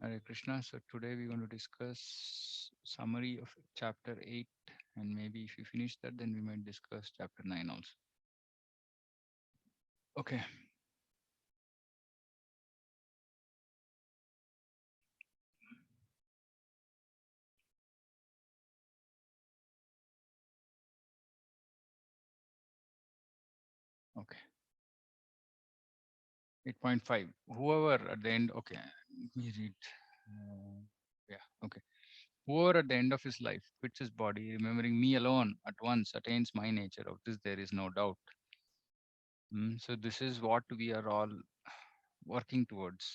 Hare Krishna. So today we're going to discuss summary of chapter 8, and maybe if we finish that, then we might discuss chapter 9 also. Okay. Okay. 8.5. Whoever at the end, okay, let me read. Yeah, okay. Whoever at the end of his life quits his body, remembering me alone at once, attains my nature. Of this there is no doubt. So this is what we are all working towards.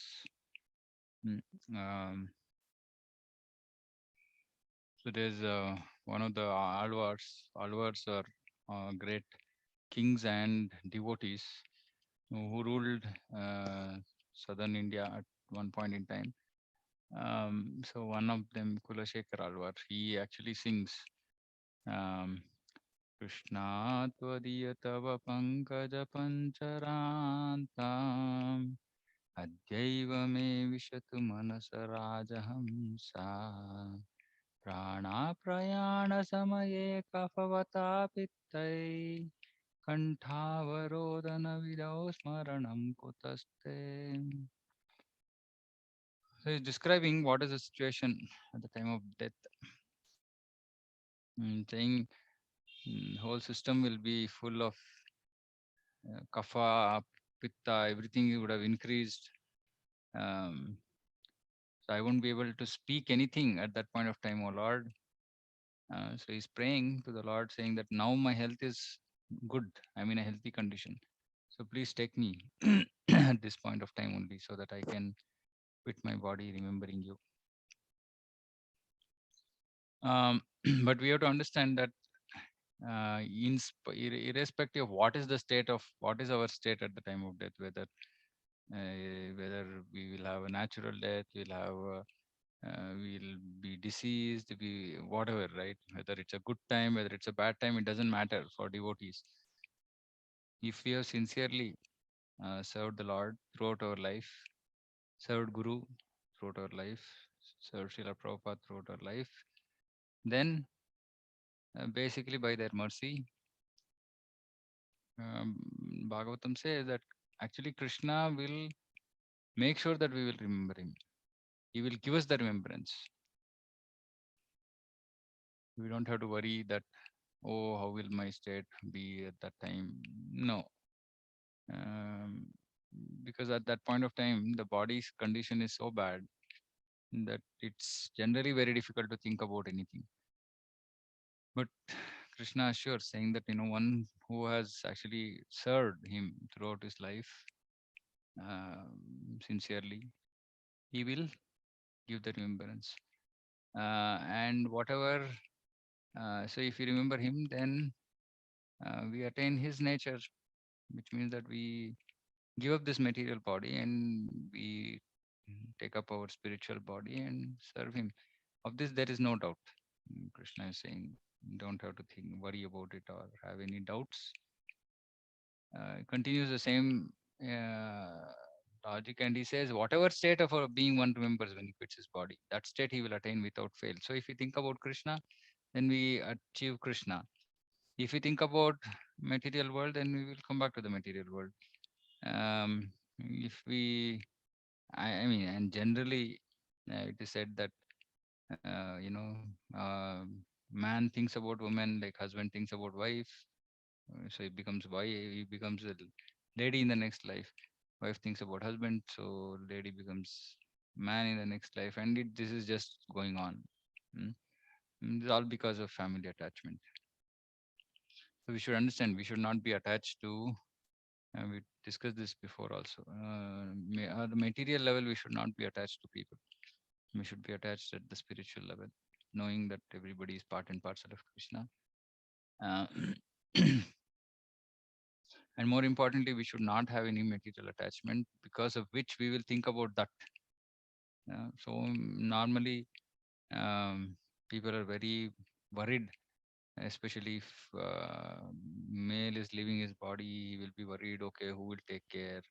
Mm, Um, so there's one of the Alvars are great kings and devotees who ruled southern India at one point in time. So one of them, Kulashekar Alvar, he actually sings um, Krishna Tvadiya Tava Pankaja Pancharantam Adyaiva Me Vishatu Manasa Rajahamsa Prana Samaye Kafavata Pittai Kantavarodhana Vidau Smaranam Kutaste. So he's describing what is the situation at the time of death, saying whole system will be full of kapha, pitta, everything would have increased. Um, so I won't be able to speak anything at that point of time, oh Lord. So he's praying to the Lord, saying that now my health is good. I'm in a healthy condition. So please take me at this point of time only, so that I can quit my body, remembering you. Um, but we have to understand that irrespective of what is the state of what is our state at the time of death, whether we will have a natural death, we'll be deceased, be whatever, right? Whether it's a good time, whether it's a bad time, it doesn't matter for devotees. If we have sincerely served the Lord throughout our life, served Guru throughout our life, served Srila Prabhupada throughout our life, then basically by their mercy, um, Bhagavatam says that actually Krishna will make sure that we will remember him. He will give us the remembrance. We don't have to worry that, oh, how will my state be at that time? No. Um, because at that point of time, the body's condition is so bad that it's generally very difficult to think about anything. But Krishna assures, saying that, one who has actually served him throughout his life sincerely, he will give the remembrance. And whatever, so if you remember him, then we attain his nature, which means that we give up this material body and we take up our spiritual body and serve him. Of this, there is no doubt. Krishna is saying, don't have to think, worry about it or have any doubts. Continues the same logic, and he says, whatever state of a being one remembers when he quits his body, that state he will attain without fail. So if we think about Krishna, then we achieve Krishna. If we think about material world, then we will come back to the material world. If we, I mean, and generally, it is said that man thinks about woman like husband thinks about wife. So he becomes wife. He becomes a lady in the next life. Wife thinks about husband, so lady becomes man in the next life, and this is just going on. Mm. It's all because of family attachment. So we should understand we should not be attached to. We discussed this before also. At the material level, we should not be attached to people. We should be attached at the spiritual level, knowing that everybody is part and parcel of Krishna. Uh, and more importantly, we should not have any material attachment, because of which we will think about that. Normally, um, people are very worried, especially if male is leaving his body. He will be worried, okay, who will take care?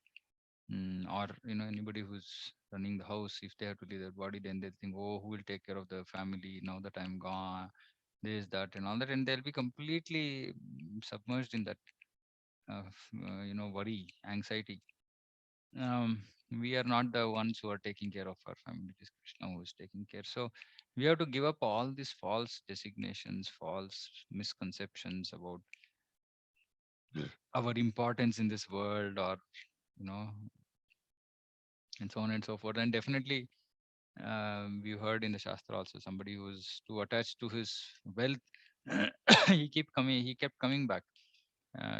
Or anybody who's running the house, if they have to leave their body, then they'll think, oh, who will take care of the family now that I'm gone, this, that, and all that, and they'll be completely submerged in that worry, anxiety. um, we are not the ones who are taking care of our family. It is Krishna who is taking care. So we have to give up all these false designations, false misconceptions about our importance in this world, or you know and so on and so forth. And definitely, we heard in the Shastra also, somebody who's too attached to his wealth, he kept coming back.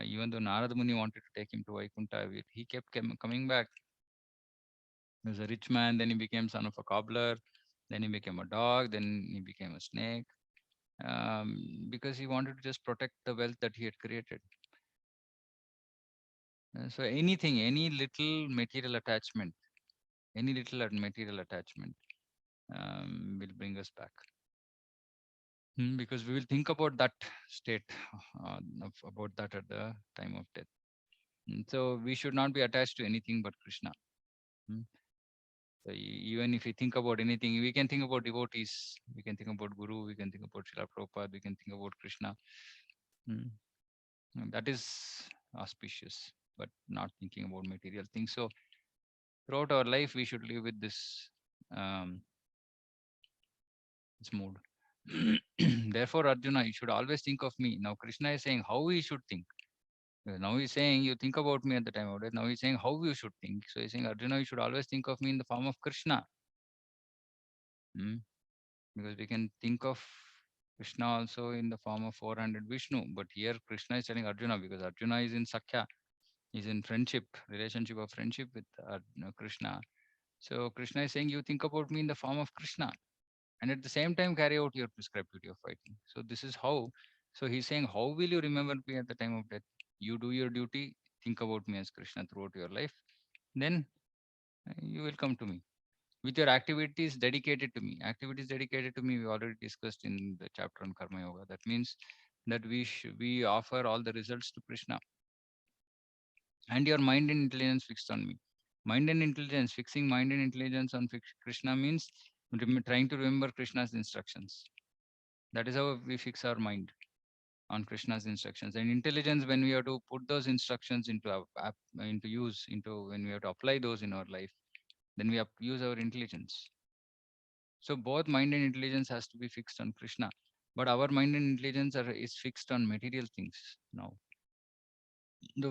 Even though Narada Muni wanted to take him to Vaikuntha, he kept coming back. He was a rich man, then he became son of a cobbler, then he became a dog, then he became a snake, because he wanted to just protect the wealth that he had created. So anything, any little material attachment, material attachment will bring us back. Because we will think about that state, about that at the time of death. So we should not be attached to anything but Krishna. Mm. So even if we think about anything, we can think about devotees, we can think about Guru, we can think about Srila Prabhupada, we can think about Krishna. Mm. And that is auspicious, but not thinking about material things. So throughout our life, we should live with um, this mood. Therefore, Arjuna, you should always think of me. Now, Krishna is saying how we should think. Now he's saying, you think about me at the time of death. Now he's saying how you should think. So he's saying, Arjuna, you should always think of me in the form of Krishna. Hmm? Because we can think of Krishna also in the form of 400 Vishnu. But here Krishna is telling Arjuna, because Arjuna is in Sakya, is in friendship, relationship of friendship with Krishna. So Krishna is saying, you think about me in the form of Krishna, and at the same time carry out your prescribed duty of fighting. So this is how. So he's saying, how will you remember me at the time of death? You do your duty, think about me as Krishna throughout your life, then you will come to me with your activities dedicated to me. Activities dedicated to me, we already discussed in the chapter on Karma Yoga. That means that we offer all the results to Krishna, and your mind and intelligence fixed on me. Mind and intelligence, fixing mind and intelligence on Krishna means trying to remember Krishna's instructions. That is how we fix our mind on Krishna's instructions. And intelligence, when we have to put those instructions into into use, into when we have to apply those in our life, then we have to use our intelligence. So both mind and intelligence has to be fixed on Krishna. But our mind and intelligence is fixed on material things now.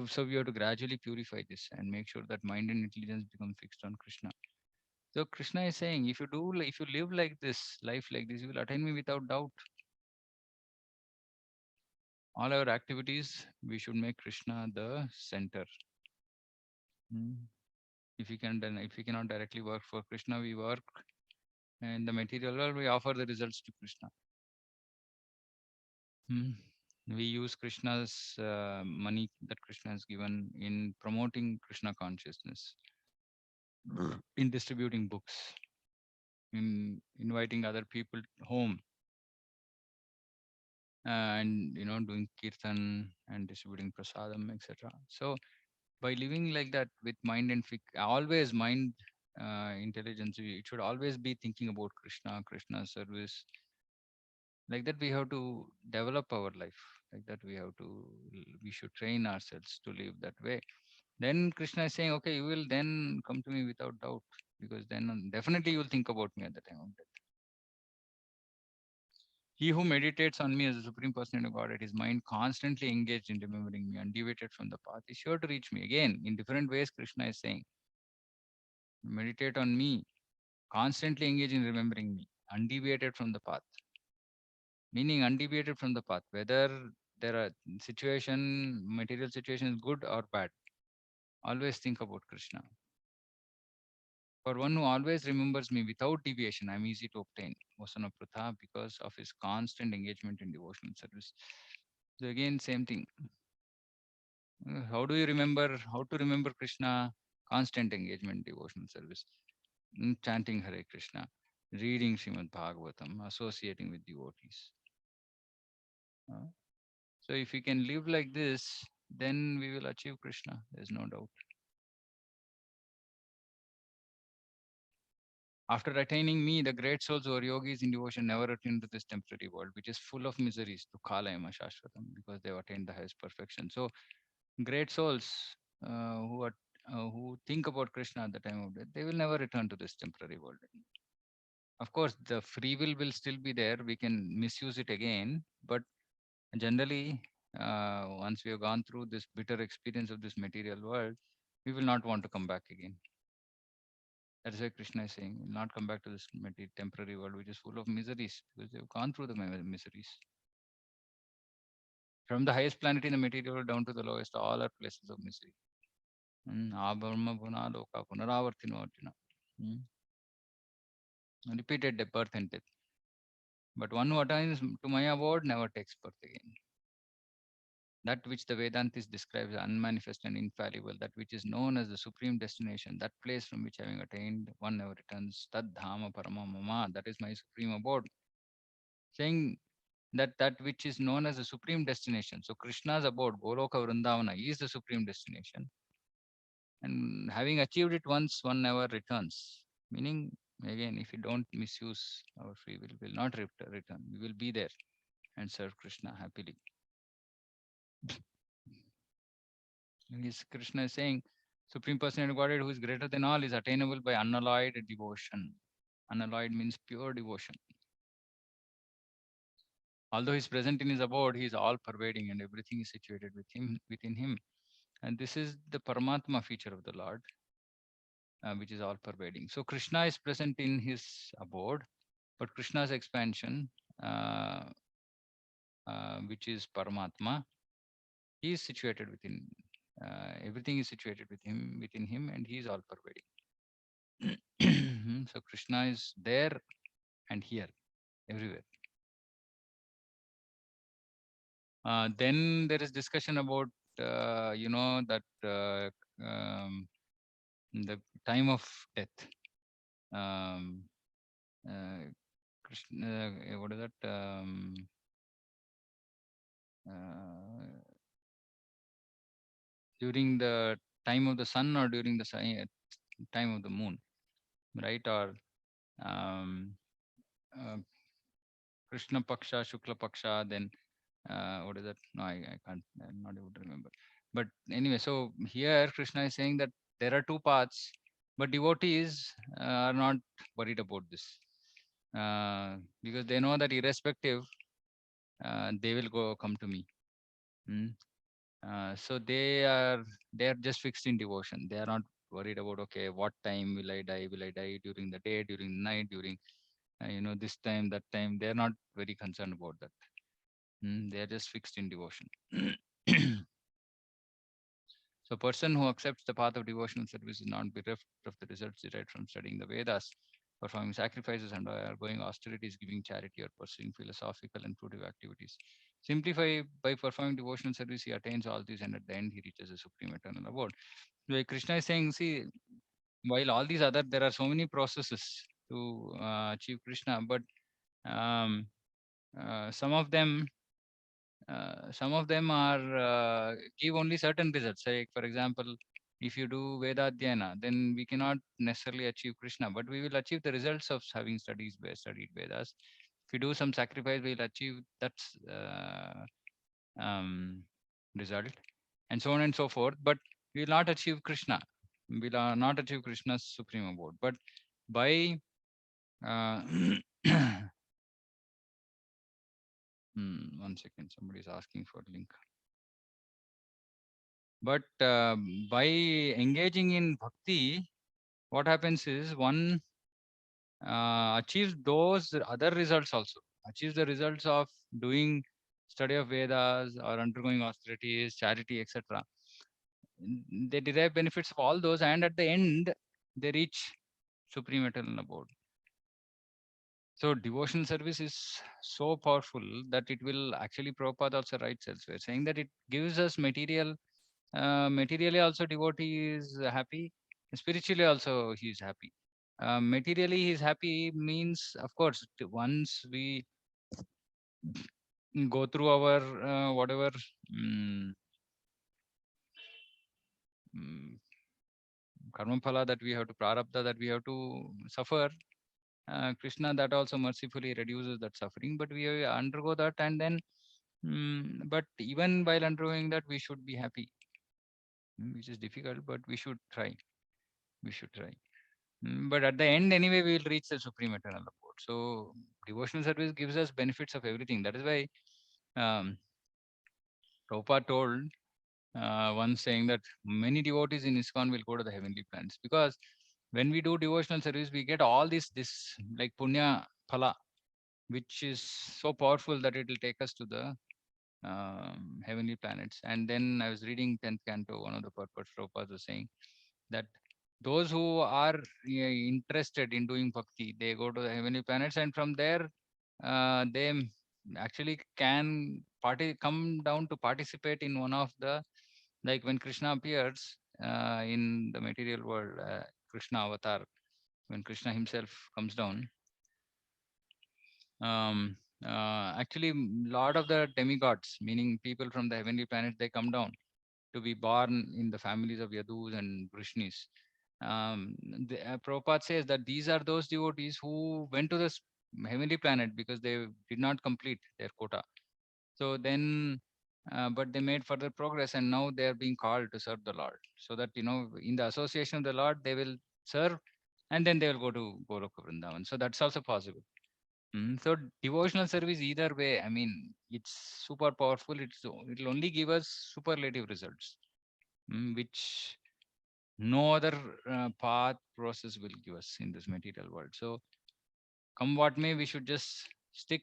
So we have to gradually purify this and make sure that mind and intelligence become fixed on Krishna. So Krishna is saying, if you live like this, life like this, you will attain me without doubt. All our activities, we should make Krishna the center. Mm. If we can, then if we cannot directly work for Krishna, we work in the material world. We offer the results to Krishna. Mm. We use Krishna's money that Krishna has given in promoting Krishna consciousness, in distributing books, in inviting other people home, and doing kirtan and distributing prasadam, etc. So by living like that with mind and always mind, intelligence, it should always be thinking about Krishna service. Like that we have to develop our life. Like that we should train ourselves to live that way. Then Krishna is saying, okay, you will then come to me without doubt, because then definitely you will think about me at the time of death. He who meditates on me as the Supreme Personality of Godhead, his mind constantly engaged in remembering me, undeviated from the path, is sure to reach me. Again, in different ways, Krishna is saying, meditate on me, constantly engage in remembering me, undeviated from the path. Meaning undeviated from the path, whether there are material situation is good or bad. Always think about Krishna. For one who always remembers me without deviation, I am easy to obtain. Vasana Pratha, because of his constant engagement in devotional service. So again, same thing. How do you remember? How to remember Krishna? Constant engagement, devotional service, chanting Hare Krishna, reading Srimad Bhagavatam, associating with devotees. Uh, so if we can live like this, then we will achieve Krishna. There's no doubt. After attaining me, the great souls who are yogis in devotion never return to this temporary world, which is full of miseries, to Kalayama Shashvatam, because they have attained the highest perfection. So, great souls who are who think about Krishna at the time of death, they will never return to this temporary world. Of course, the free will still be there. We can misuse it again, but generally, once we have gone through this bitter experience of this material world, we will not want to come back again. That is why Krishna is saying, "Will not come back to this temporary world, which is full of miseries, because they've gone through the miseries. From the highest planet in the material world down to the lowest, all are places of misery. Abharma bhuna loka punaravartino arjuna. Mm. Repeated birth and death. But one who attains to my abode never takes birth again. That which the Vedantis describes as unmanifest and infallible, that which is known as the supreme destination, that place from which having attained, one never returns. Tad dhama parama mama, that is my supreme abode. Saying that which is known as the supreme destination. So Krishna's abode, Goloka Vrindavana, is the supreme destination. And having achieved it once, one never returns. Meaning, again, if we don't misuse our free will, we will not return. We will be there and serve Krishna happily. Krishna is saying, Supreme Personality of Godhead, who is greater than all, is attainable by unalloyed devotion. Unalloyed means pure devotion. Although he is present in his abode, he is all pervading and everything is situated within him. And this is the Paramatma feature of the Lord, which is all pervading. So Krishna is present in his abode, but Krishna's expansion, uh, which is Paramatma, he is situated within. Everything is situated within him, and he is all pervading. So Krishna is there and here, everywhere. Then there is discussion about that the time of death. Um, Krishna, what is that? Uh, During the time of the sun or during the time of the moon, right? Or um, uh, Krishna Paksha, Shukla Paksha, then what is that? No, I can't, I'm not able to remember. But anyway, so here Krishna is saying that there are two paths, but devotees are not worried about this because they know that irrespective, they will come to me. Mm. So they are just fixed in devotion. They are not worried about, okay, what time will I die? Will I die during the day, during the night, during this time, that time? They are not very concerned about that. They are just fixed in devotion. So, a person who accepts the path of devotional service is not bereft of the results derived from studying the Vedas, performing sacrifices, and undergoing austerities, giving charity, or pursuing philosophical and fruitive activities. Simplify by performing devotional service, he attains all these, and at the end, he reaches the supreme eternal abode. Like Krishna is saying, see, while all these other, there are so many processes to achieve Krishna, but um, some of them are give only certain results. Like for example, if you do Veda Dhyana, then we cannot necessarily achieve Krishna, but we will achieve the results of having studied Vedas. If we do some sacrifice, we'll achieve that um, result, and so on and so forth. But we will not achieve Krishna. We will not achieve Krishna's supreme abode. But by uh, 1 second, somebody is asking for link. But by engaging in bhakti, what happens is one achieves those other results also, achieves the results of doing study of Vedas or undergoing austerities, charity, etc. They derive benefits of all those, and at the end, they reach supreme eternal abode. So devotional service is so powerful that it will actually, Prabhupada also writes elsewhere, saying that it gives us materially also devotee is happy, spiritually also he is happy. Materially he is happy means, of course, once we go through our whatever mm, mm, karma phala that we have to, prarabdha that we have to suffer, Krishna that also mercifully reduces that suffering, but we undergo that, and then but even while undergoing that, we should be happy, which is difficult, but we should try. We should try. But at the end, anyway, we will reach the supreme eternal abode. So devotional service gives us benefits of everything. That is why um, Prabhupada told once saying that many devotees in ISKCON will go to the heavenly planets, because when we do devotional service, we get all this like punya phala, which is so powerful that it will take us to the heavenly planets. And then I was reading 10th canto, one of the purport Prabhupada was saying that those who are interested in doing bhakti, they go to the heavenly planets, and from there they actually can come down to participate in one of the, like when Krishna appears in the material world, Krishna avatar, when Krishna himself comes down, um, actually lot of the demigods, meaning people from the heavenly planet, they come down to be born in the families of Yadus and Vrishnis. Prabhupada says that these are those devotees who went to the heavenly planet because they did not complete their quota. So then, but they made further progress, and now they are being called to serve the Lord. So that, in the association of the Lord, they will serve, and then they will go to Goloka Vrindavan. So that's also possible. So devotional service either way, I mean, it's super powerful. It'll only give us superlative results, which no other path process will give us in this material world. So come what may, we should just stick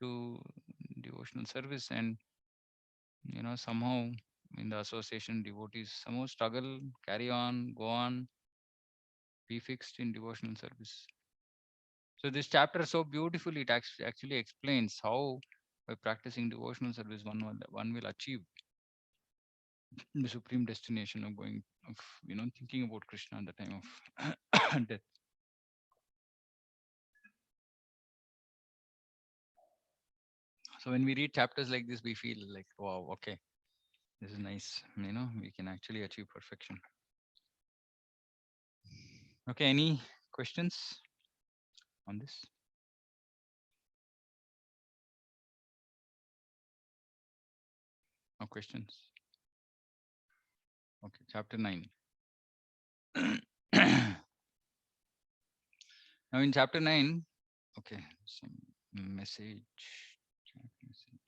to devotional service, and somehow in the association devotees somehow struggle, carry on, go on, be fixed in devotional service. So this chapter so beautifully, it actually explains how by practicing devotional service one will achieve the supreme destination of going of thinking about Krishna at the time of death. So when we read chapters like this, we feel like, wow, okay, this is nice. We can actually achieve perfection. Okay, any questions on this? No questions. Okay, chapter 9. Now in chapter 9, okay, some message. Chat message.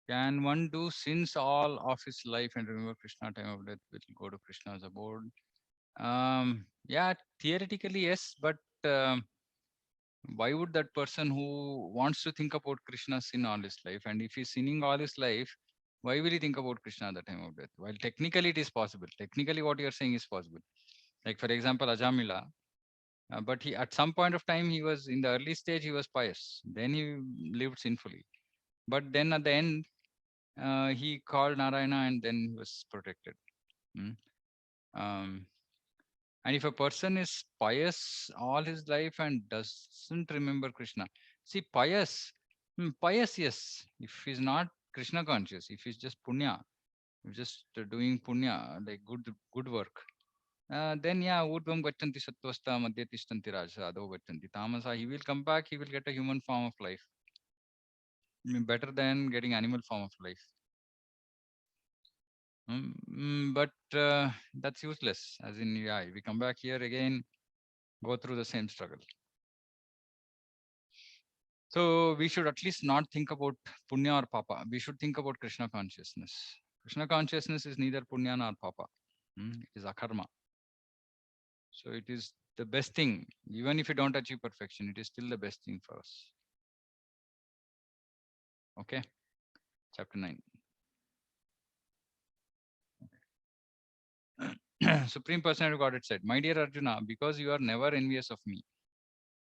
Can one do since all of his life and remember Krishna time of death will go to Krishna's abode? Yeah, theoretically yes, but why would that person who wants to think about Krishna sin all his life? And if he's sinning all his life, why will he think about Krishna at the time of death? While technically it is possible. Technically, what you're saying is possible. Like for example, Ajamila. But he, at some point of time, he was in the early stage, he was pious. Then he lived sinfully. But then at the end, he called Narayana, and then he was protected. Mm. Um, and if a person is pious all his life and doesn't remember Krishna, see, pious, yes. If he's not Krishna conscious, if he's just punya, if just doing punya, like good work, then yeah, urdhvam gachanti sattvasta madhya tishtanti rajasa adho gachanti tamasa. He will come back. He will get a human form of life, better than getting animal form of life. But that's useless. As in, yeah, we come back here again, go through the same struggle. So we should at least not think about punya or papa. We should think about Krishna consciousness. Krishna consciousness is neither punya nor papa. It is akarma. So it is the best thing. Even if you don't achieve perfection, it is still the best thing for us. Okay. Chapter 9. Supreme Personality of Godhead said, my dear Arjuna, because you are never envious of me.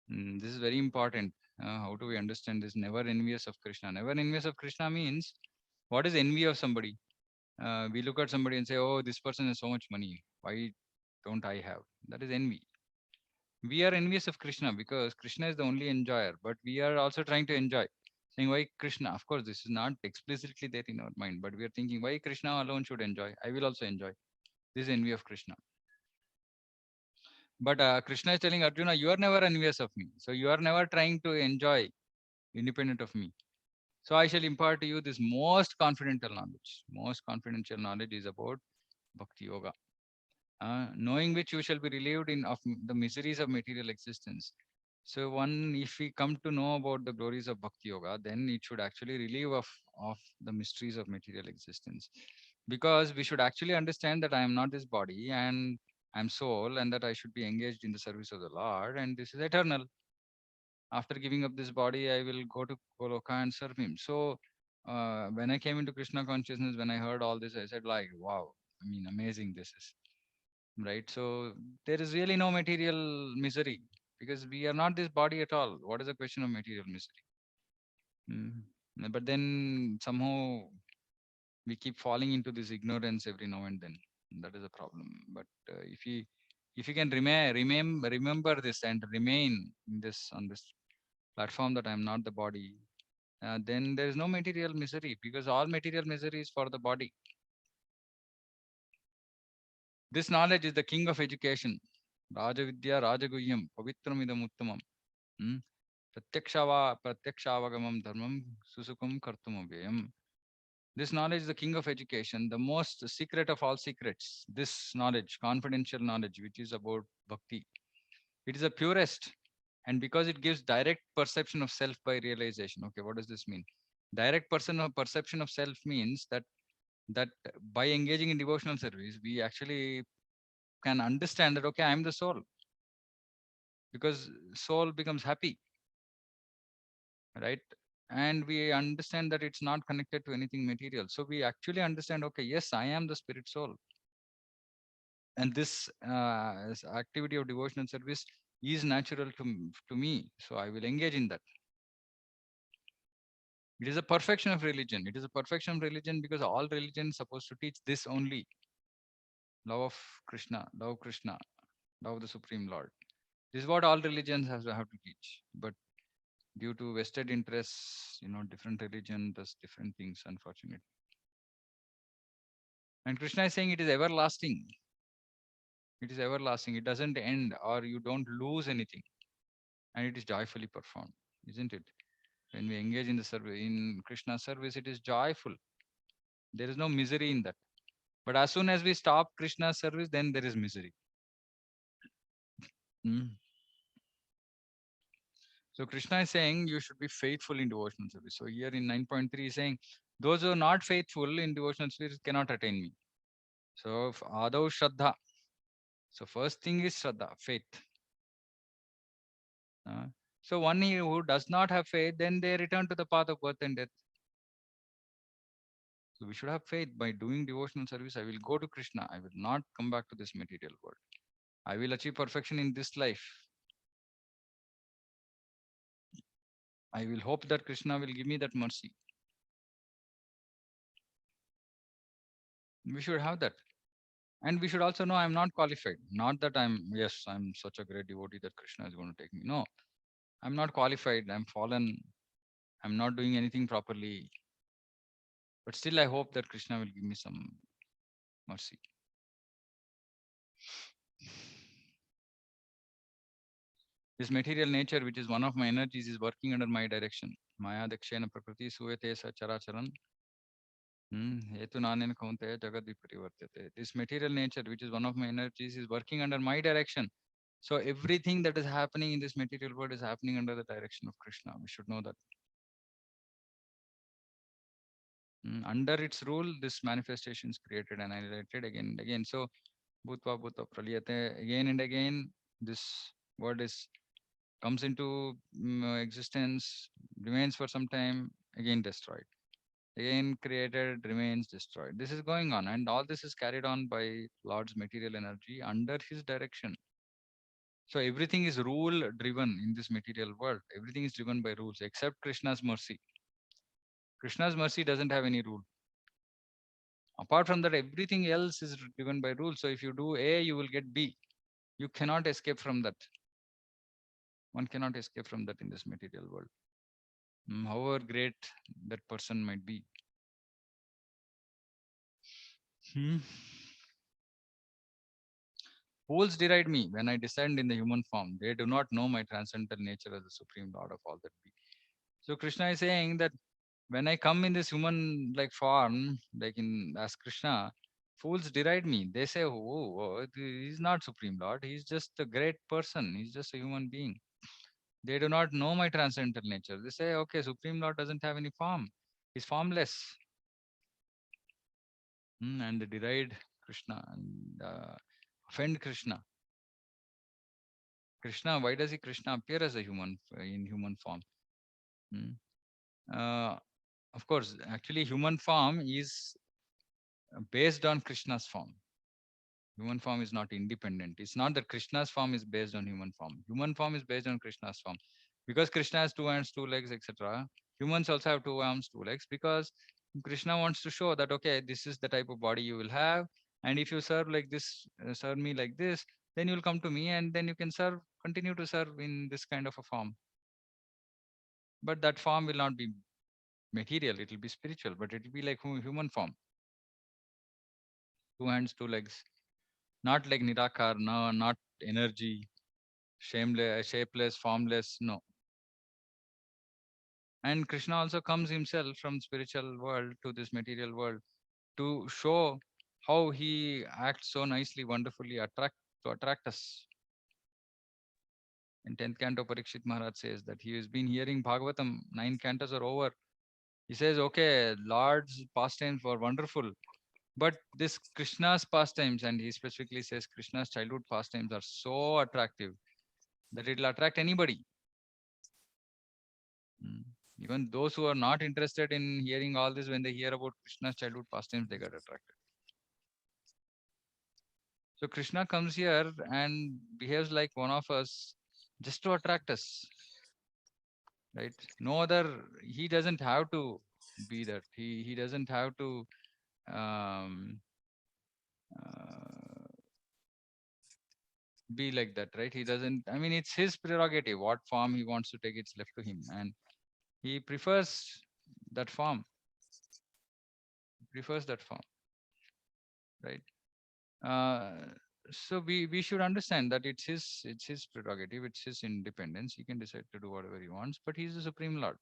This is very important. How do we understand this? Never envious of Krishna. Never envious of Krishna means, what is envy of somebody? We look at somebody and say, oh, this person has so much money. Why don't I have? That is envy. We are envious of Krishna because Krishna is the only enjoyer, but we are also trying to enjoy. Saying, why Krishna? Of course, this is not explicitly there in our mind, but we are thinking, why Krishna alone should enjoy? I will also enjoy. This is envy of Krishna. But Krishna is telling Arjuna, you are never envious of me. So you are never trying to enjoy independent of me. So I shall impart to you this most confidential knowledge. Most confidential knowledge is about Bhakti Yoga, knowing which you shall be relieved the miseries of material existence. So if we come to know about the glories of Bhakti Yoga, then it should actually relieve of the mysteries of material existence. Because we should actually understand that I am not this body and I'm soul, and that I should be engaged in the service of the Lord, and this is eternal. After giving up this body, I will go to Goloka and serve him. So when I came into Krishna consciousness, when I heard all this, I said like, wow, I mean, amazing this is, right? So there is really no material misery because we are not this body at all. What is the question of material misery? Mm. But then somehow we keep falling into this ignorance every now and then. That is a problem. But if you can remember this and remain in this on this platform that I am not the body, then there is no material misery because all material misery is for the body. This knowledge is the king of education. Rajavidya Rajaguhyam Pavitramidam Uttamam. Hmm? Pratyakshavagamam dharmam susukum kartumabhyayam. This knowledge is the king of education, the most secret of all secrets. This knowledge, confidential knowledge, which is about bhakti, it is the purest. And because it gives direct perception of self by realization. Okay, what does this mean? Direct perception of self means that by engaging in devotional service, we actually can understand that okay, I am the soul, because soul becomes happy, right? And we understand that it's not connected to anything material. So we actually understand, okay, yes, I am the spirit soul. And this activity of devotional service is natural to me. So I will engage in that. It is a perfection of religion. It is a perfection of religion because all religion is supposed to teach this only: love of Krishna, love of the Supreme Lord. This is what all religions have to teach. But due to vested interests, different religion does different things, unfortunately. And Krishna is saying it is everlasting. It is everlasting. It doesn't end, or you don't lose anything. And it is joyfully performed, isn't it? When we engage in the service, in Krishna's service, it is joyful. There is no misery in that. But as soon as we stop Krishna's service, then there is misery. Hmm. So Krishna is saying you should be faithful in devotional service. So here in 9.3 is saying those who are not faithful in devotional service cannot attain me. So Adav Shraddha. So first thing is Shraddha, faith. Uh, so one who does not have faith, then they return to the path of birth and death. So we should have faith. By doing devotional service, I will go to Krishna. I will not come back to this material world. I will achieve perfection in this life. I will hope that Krishna will give me that mercy. We should have that. And we should also know I'm not qualified. Not that I'm such a great devotee that Krishna is going to take me. No, I'm not qualified. I'm fallen. I'm not doing anything properly. But still, I hope that Krishna will give me some mercy. This material nature, which is one of my energies, is working under my direction. Maya dakshena prakriti suyate sa characharan. Hetu nanena kaunteya jagad viparivartate. This material nature, which is one of my energies, is working under my direction. So everything that is happening in this material world is happening under the direction of Krishna. We should know that. Under its rule, this manifestation is created and annihilated again and again. So Bhutva Bhutva Pralyate, again and again, this word comes into existence, remains for some time, again destroyed. Again created, remains destroyed. This is going on, and all this is carried on by Lord's material energy under his direction. So everything is rule driven in this material world. Everything is driven by rules except Krishna's mercy. Krishna's mercy doesn't have any rule. Apart from that, everything else is driven by rules. So if you do A, you will get B. You cannot escape from that. One cannot escape from that in this material world. However great that person might be. Hmm. Fools deride me when I descend in the human form. They do not know my transcendental nature as the supreme Lord of all that be. So Krishna is saying that when I come in this human like form, like in as Krishna, fools deride me. They say, he's not Supreme Lord. He's just a great person. He's just a human being. They do not know my transcendental nature. They say, okay, Supreme Lord doesn't have any form. He's formless. And they deride Krishna and offend Krishna. Krishna, why does he Krishna appear as a human in human form? Hmm. Uh, of course, actually, human form is based on Krishna's form. Human form is not independent. It's not that Krishna's form is based on human form. Human form is based on Krishna's form. Because Krishna has two hands, two legs, etc. Humans also have two arms, two legs, because Krishna wants to show that, okay, this is the type of body you will have. And if you serve like this, serve me like this, then you'll come to me and then you can serve, continue to serve in this kind of a form. But that form will not be material, it will be spiritual, but it will be like human form. Two hands, two legs. Not like Nirakar, no, not energy, shameless, shapeless, formless. No. And Krishna also comes himself from spiritual world to this material world to show how he acts so nicely, wonderfully, attract us. In 10th canto, Parikshit Maharaj says that he has been hearing Bhagavatam, 9 cantos are over. He says, okay, Lord's pastimes were wonderful, but this Krishna's pastimes, and he specifically says Krishna's childhood pastimes are so attractive that it will attract anybody. Mm. Even those who are not interested in hearing all this, when they hear about Krishna's childhood pastimes, they get attracted. So Krishna comes here and behaves like one of us just to attract us, right? No other, he doesn't have to be that. He doesn't have to um, uh, be like that, right? He doesn't, I mean, it's his prerogative. What form he wants to take, it's left to him. And he that form, prefers that form, right? Uh, so we should understand that it's his prerogative, it's his independence. He can decide to do whatever he wants, but he's the supreme lord.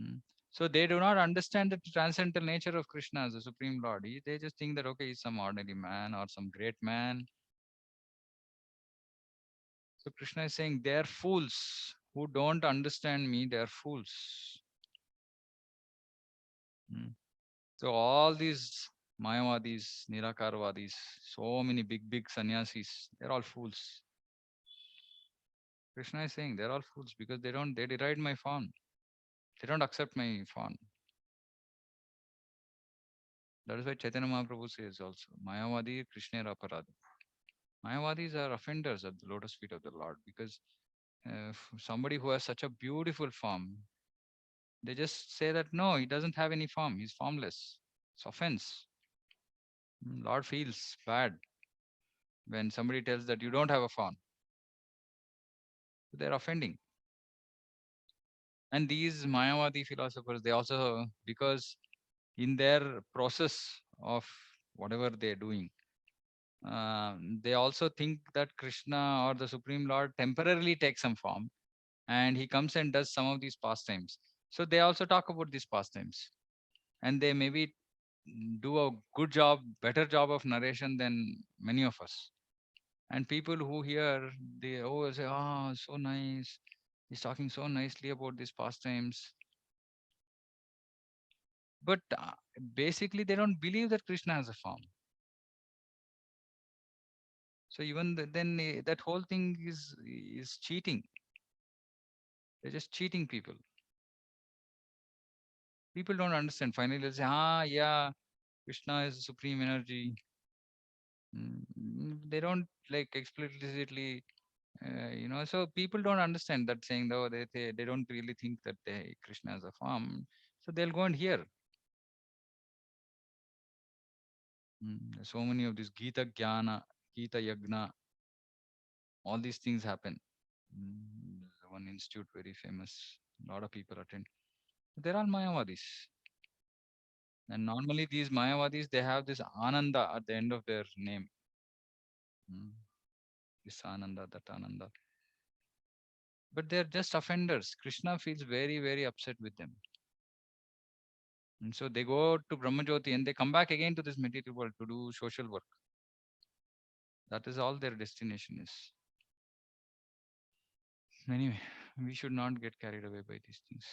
Mm. So they do not understand the transcendental nature of Krishna as the supreme lord. They just think that okay, he's some ordinary man or some great man. So Krishna is saying they're fools who don't understand me. They're fools. Mm. So all these Mayavadis, Nirakarvadis, so many big sannyasis, they're all fools. Krishna is saying they're all fools because they deride my form. They don't accept my form. That is why Chaitanya Mahaprabhu says also, Mayavadi Krishna Aparadi. Mayavadis are offenders at the lotus feet of the Lord because somebody who has such a beautiful form, they just say that no, he doesn't have any form. He's formless. It's offense. Lord feels bad when somebody tells that you don't have a form. They're offending. And these Mayavadi philosophers, they also, because in their process of whatever they're doing, they also think that Krishna or the Supreme Lord temporarily takes some form and he comes and does some of these pastimes. So they also talk about these pastimes and they maybe do a good job, better job of narration than many of us. And people who hear, they always say, oh, so nice. He's talking so nicely about these pastimes. But basically, they don't believe that Krishna has a form. So even then, that whole thing is cheating. They're just cheating people. People don't understand. Finally, they'll say, yeah, Krishna is supreme energy. They don't like explicitly, so people don't understand that saying, though, they don't really think that Krishna is a form. So they'll go and hear. So many of these Gita Jnana, Gita Yagna, all these things happen. There's one institute very famous. A lot of people attend. They're all Mayavadis. And normally these Mayavadis, they have this Ananda at the end of their name. Mm, This Ananda, that Ananda. But they're just offenders. Krishna feels very, very upset with them. And so they go to Brahmajyoti and they come back again to this material world to do social work. That is all their destination is. Anyway, we should not get carried away by these things.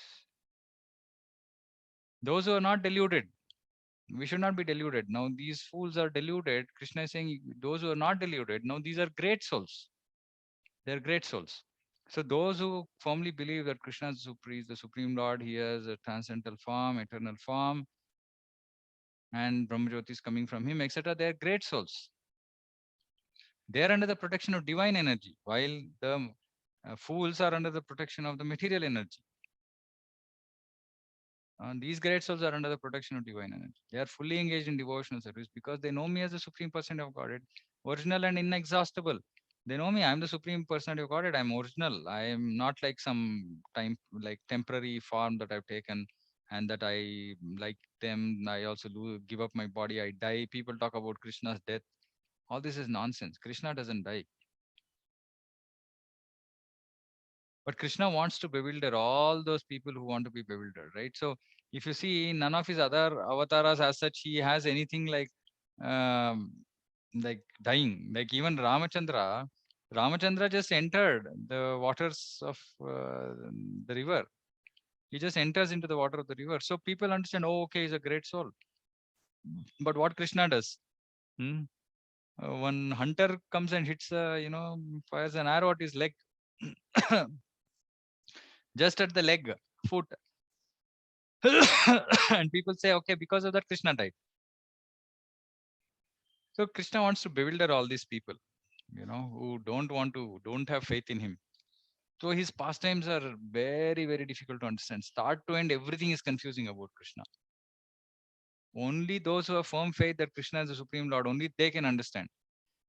Those who are not deluded, we should not be deluded. Now, these fools are deluded. Krishna is saying, those who are not deluded, now these are great souls. They're great souls. So, those who firmly believe that Krishna is the Supreme Lord, He has a transcendental form, eternal form, and Brahmajyoti is coming from Him, etc., they are great souls. They are under the protection of divine energy, while the fools are under the protection of the material energy. These great souls are under the protection of divine energy. They are fully engaged in devotional service because they know me as the Supreme Person of Godhead, original and inexhaustible. They know me. I am the Supreme Person of Godhead. I am original. I am not like some time, like temporary form that I've taken, and that I like them. I also give up my body. I die. People talk about Krishna's death. All this is nonsense. Krishna doesn't die. But Krishna wants to bewilder all those people who want to be bewildered, right? So if you see none of his other avatars as such, he has anything um, like dying. Like even Ramachandra just entered the waters of the river. He just enters into the water of the river. So people understand, oh, okay, he's a great soul. But what Krishna does? Hmm? One hunter comes and hits, fires an arrow at his leg, just at the leg, foot. And people say, okay, because of that, Krishna died. So Krishna wants to bewilder all these people, who don't have faith in him. So his pastimes are very, very difficult to understand. Start to end, everything is confusing about Krishna. Only those who have firm faith that Krishna is the Supreme Lord, only they can understand.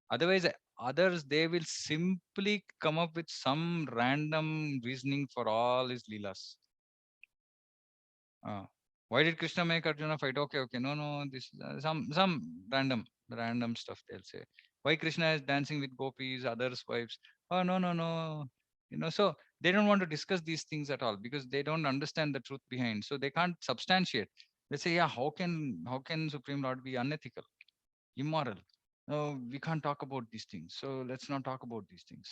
Otherwise, others, they will simply come up with some random reasoning for all his leelas. Uh, why did Krishna make Arjuna fight? Okay, okay, no, no, this some random stuff they'll say. Why Krishna is dancing with gopis, others' wives? Oh, no, no, no. So they don't want to discuss these things at all because they don't understand the truth behind. So they can't substantiate. They say, yeah, how can Supreme Lord be unethical, immoral? No, we can't talk about these things. So let's not talk about these things.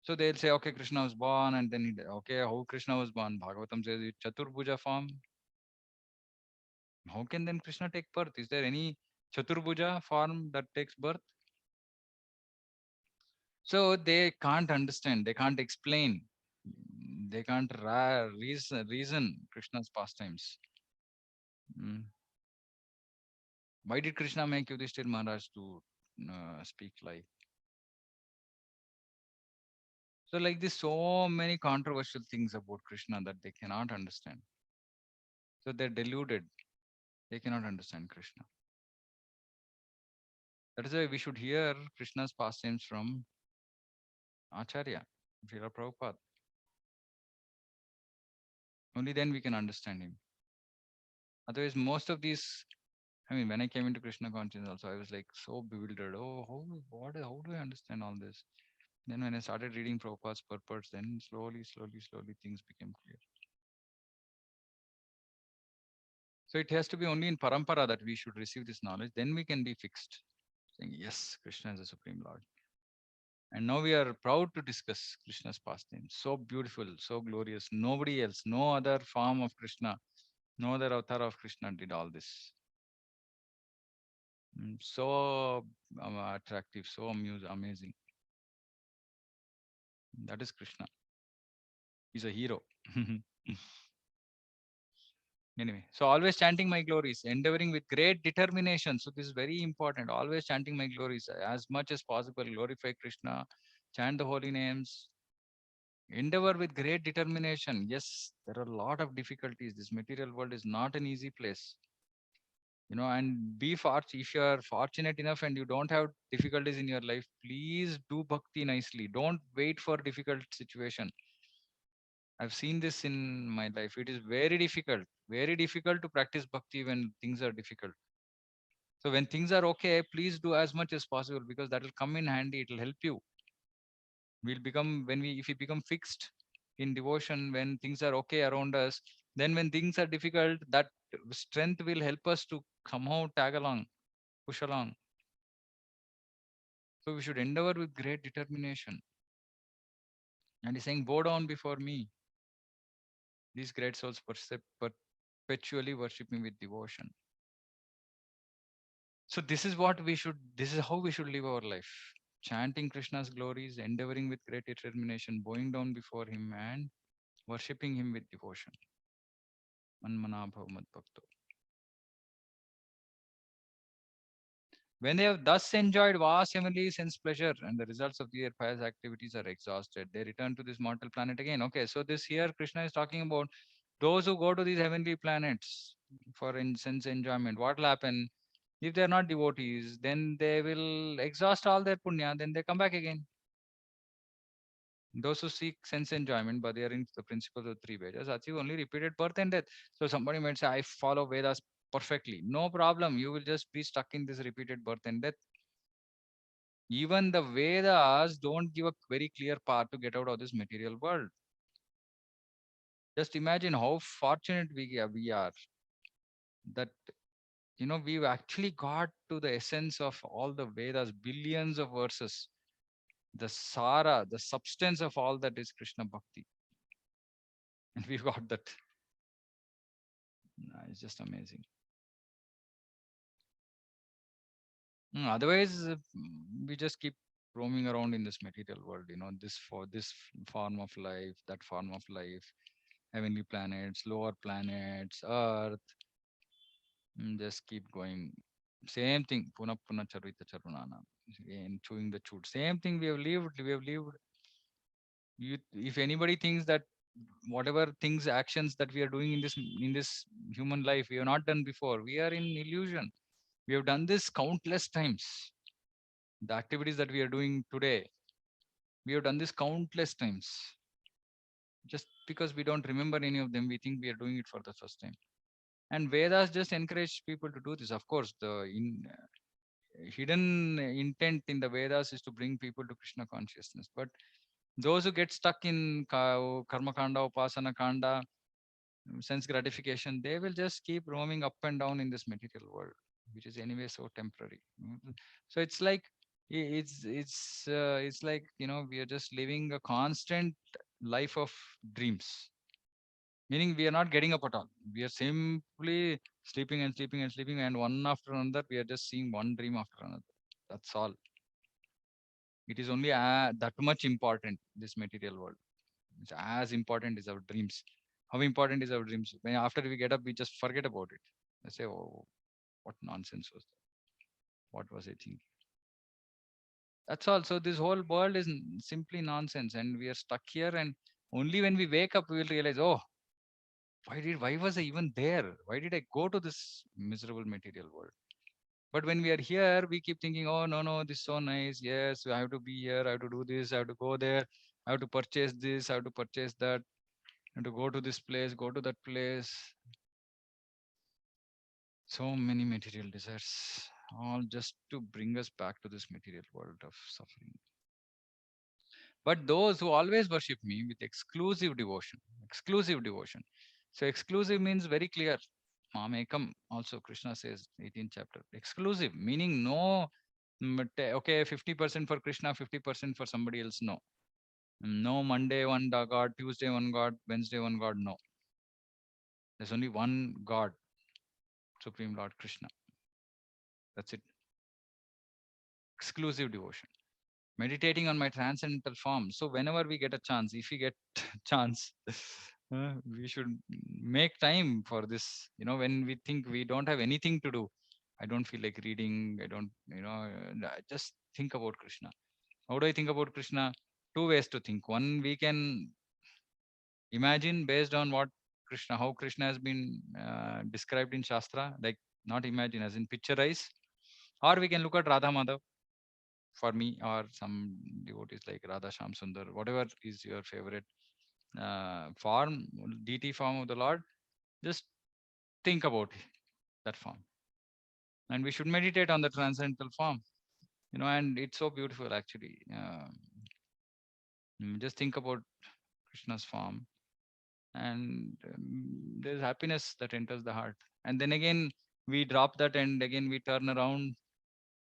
So they'll say, okay, Krishna was born, and then okay, how Krishna was born? Bhagavatam says Chaturbhuja form. How can then Krishna take birth? Is there any Chaturbhuja form that takes birth? So they can't understand, they can't explain, they can't reason Krishna's pastimes. Mm. Why did Krishna make Yudhishthir Maharaj to speak like? So like this, so many controversial things about Krishna that they cannot understand. So they're deluded. They cannot understand Krishna. That is why we should hear Krishna's pastimes from Acharya, Srila Prabhupada. Only then we can understand him. Otherwise, most of these, I mean, when I came into Krishna consciousness also, I was like so bewildered. Oh, how do I understand all this? Then when I started reading Prabhupada's purports, then slowly, things became clear. So it has to be only in parampara that we should receive this knowledge. Then we can be fixed, saying, yes, Krishna is the Supreme Lord. And now we are proud to discuss Krishna's pastimes. So beautiful, so glorious. Nobody else, no other form of Krishna, no other avatar of Krishna did all this. So attractive, so amazing. That is Krishna. He's a hero. Anyway, so always chanting my glories, endeavoring with great determination. So this is very important. Always chanting my glories as much as possible. Glorify Krishna, chant the holy names, endeavor with great determination. Yes, there are a lot of difficulties. This material world is not an easy place. And if you are fortunate enough and you don't have difficulties in your life, please do bhakti nicely. Don't wait for difficult situation. I've seen this in my life. It is very difficult to practice bhakti when things are difficult. So when things are okay, please do as much as possible because that will come in handy. It will help you. We'll become when we if we become fixed in devotion when things are okay around us, then when things are difficult, that strength will help us to somehow tag along, push along. So we should endeavor with great determination. And he's saying, bow down before me. These great souls perpetually worship me with devotion. So this is how we should live our life. Chanting Krishna's glories, endeavoring with great determination, bowing down before him and worshipping him with devotion. Manmana bhav mad bhakto. When they have thus enjoyed vast heavenly sense pleasure and the results of their pious activities are exhausted, they return to this mortal planet again. Okay, so this here Krishna is talking about those who go to these heavenly planets for sense enjoyment. What will happen? If they are not devotees, then they will exhaust all their punya, then they come back again. Those who seek sense enjoyment, but they are into the principles of three Vedas, achieve only repeated birth and death. So somebody might say, I follow Vedas perfectly. No problem. You will just be stuck in this repeated birth and death. Even the Vedas don't give a very clear path to get out of this material world. Just imagine how fortunate we are that we've actually got to the essence of all the Vedas, billions of verses, the Sara, the substance of all that is Krishna Bhakti. And we've got that. It's just amazing. Otherwise, we just keep roaming around in this material world, this for this form of life, that form of life, heavenly planets, lower planets, Earth, just keep going. Same thing, puna puna charvita charunana. Again, chewing the chewed. Same thing we have lived. If anybody thinks that whatever things, actions that we are doing in this human life, we have not done before, we are in illusion. We have done this countless times. The activities that we are doing today, we have done this countless times. Just because we don't remember any of them, we think we are doing it for the first time. And Vedas just encourage people to do this. Of course, hidden intent in the Vedas is to bring people to Krishna consciousness. But those who get stuck in karma kanda, upasana kanda, sense gratification, they will just keep roaming up and down in this material world, which is anyway so temporary. So it's like it's like we are just living a constant life of dreams, meaning we are not getting up at all. We are simply sleeping and sleeping and sleeping, and one after another, we are just seeing one dream after another. That's all. It is only that much important, this material world. It's as important as our dreams. How important is our dreams? When after we get up, we just forget about it. I say, oh, what nonsense was that? What was I thinking? That's all. So this whole world is simply nonsense, and we are stuck here. And only when we wake up, we will realize, oh, why was I even there? Why did I go to this miserable material world? But when we are here, we keep thinking, oh no, this is so nice. Yes, I have to be here. I have to do this. I have to go there. I have to purchase this. I have to purchase that. I have to go to this place. Go to that place. So many material desires, all just to bring us back to this material world of suffering. But those who always worship me with exclusive devotion. So exclusive means very clear. Mamekam, also Krishna says, 18th chapter. Exclusive, meaning no, okay, 50% for Krishna, 50% for somebody else. No. No Monday one God, Tuesday one God, Wednesday one God. No. There's only one God, Supreme Lord Krishna. That's it. Exclusive devotion. Meditating on my transcendental form. So whenever we get a chance, if we get chance, we should make time for this. When we think we don't have anything to do, I don't feel like reading. I don't, I just think about Krishna. How do I think about Krishna? Two ways to think. One, we can imagine based on how Krishna has been described in Shastra, like not imagine as in picturize, or we can look at Radha Madhav for me, or some devotees like Radha Sham Sundar, whatever is your favorite. form, DT form of the Lord, just think about that form. And we should meditate on the transcendental form, and it's so beautiful actually. Just think about Krishna's form, and there's happiness that enters the heart. And then again, we drop that, and again we turn around.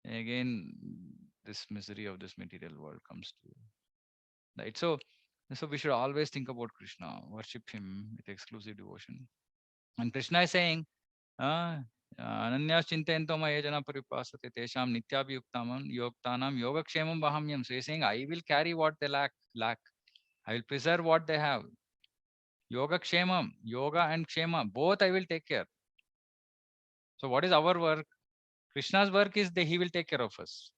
Again, this misery of this material world comes to right. So we should always think about Krishna, worship Him with exclusive devotion. And Krishna is saying, Ananyas chintayento maya jana paripasate tesham nityabhiyuktamam yogtanam yogakshemam vahamyam. So he's saying, I will carry what they lack. I will preserve what they have. Yoga kshemam, yoga and kshema, both I will take care. So what is our work? Krishna's work is that he will take care of us,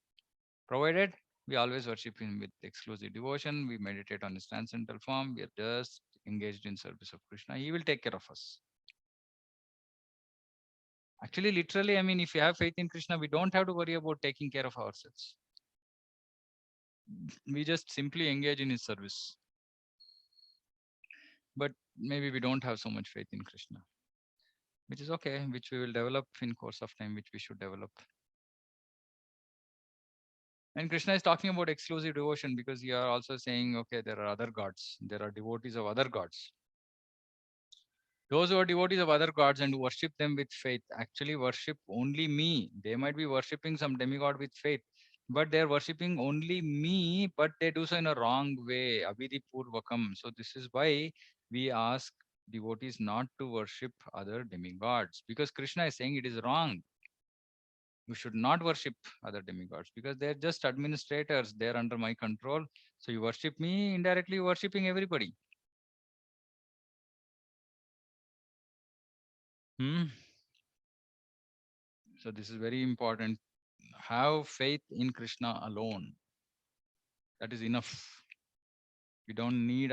provided we always worship him with exclusive devotion. We meditate on his transcendental form. We are just engaged in service of Krishna. He will take care of us. Actually, literally, I mean, if you have faith in Krishna, we don't have to worry about taking care of ourselves. We just simply engage in his service. But maybe we don't have so much faith in Krishna, which is okay, which we will develop in course of time, which we should develop. And Krishna is talking about exclusive devotion because you are also saying, okay, there are other gods, there are devotees of other gods. Those who are devotees of other gods and worship them with faith actually worship only me. They might be worshipping some demigod with faith, but they're worshipping only me, but they do so in a wrong way. Abhidhi Purvakam. So this is why we ask devotees not to worship other demigods, because Krishna is saying it is wrong. You should not worship other demigods because they're just administrators. They're under my control. So you worship me, indirectly worshipping everybody. Hmm? So this is very important. Have faith in Krishna alone. That is enough. We don't need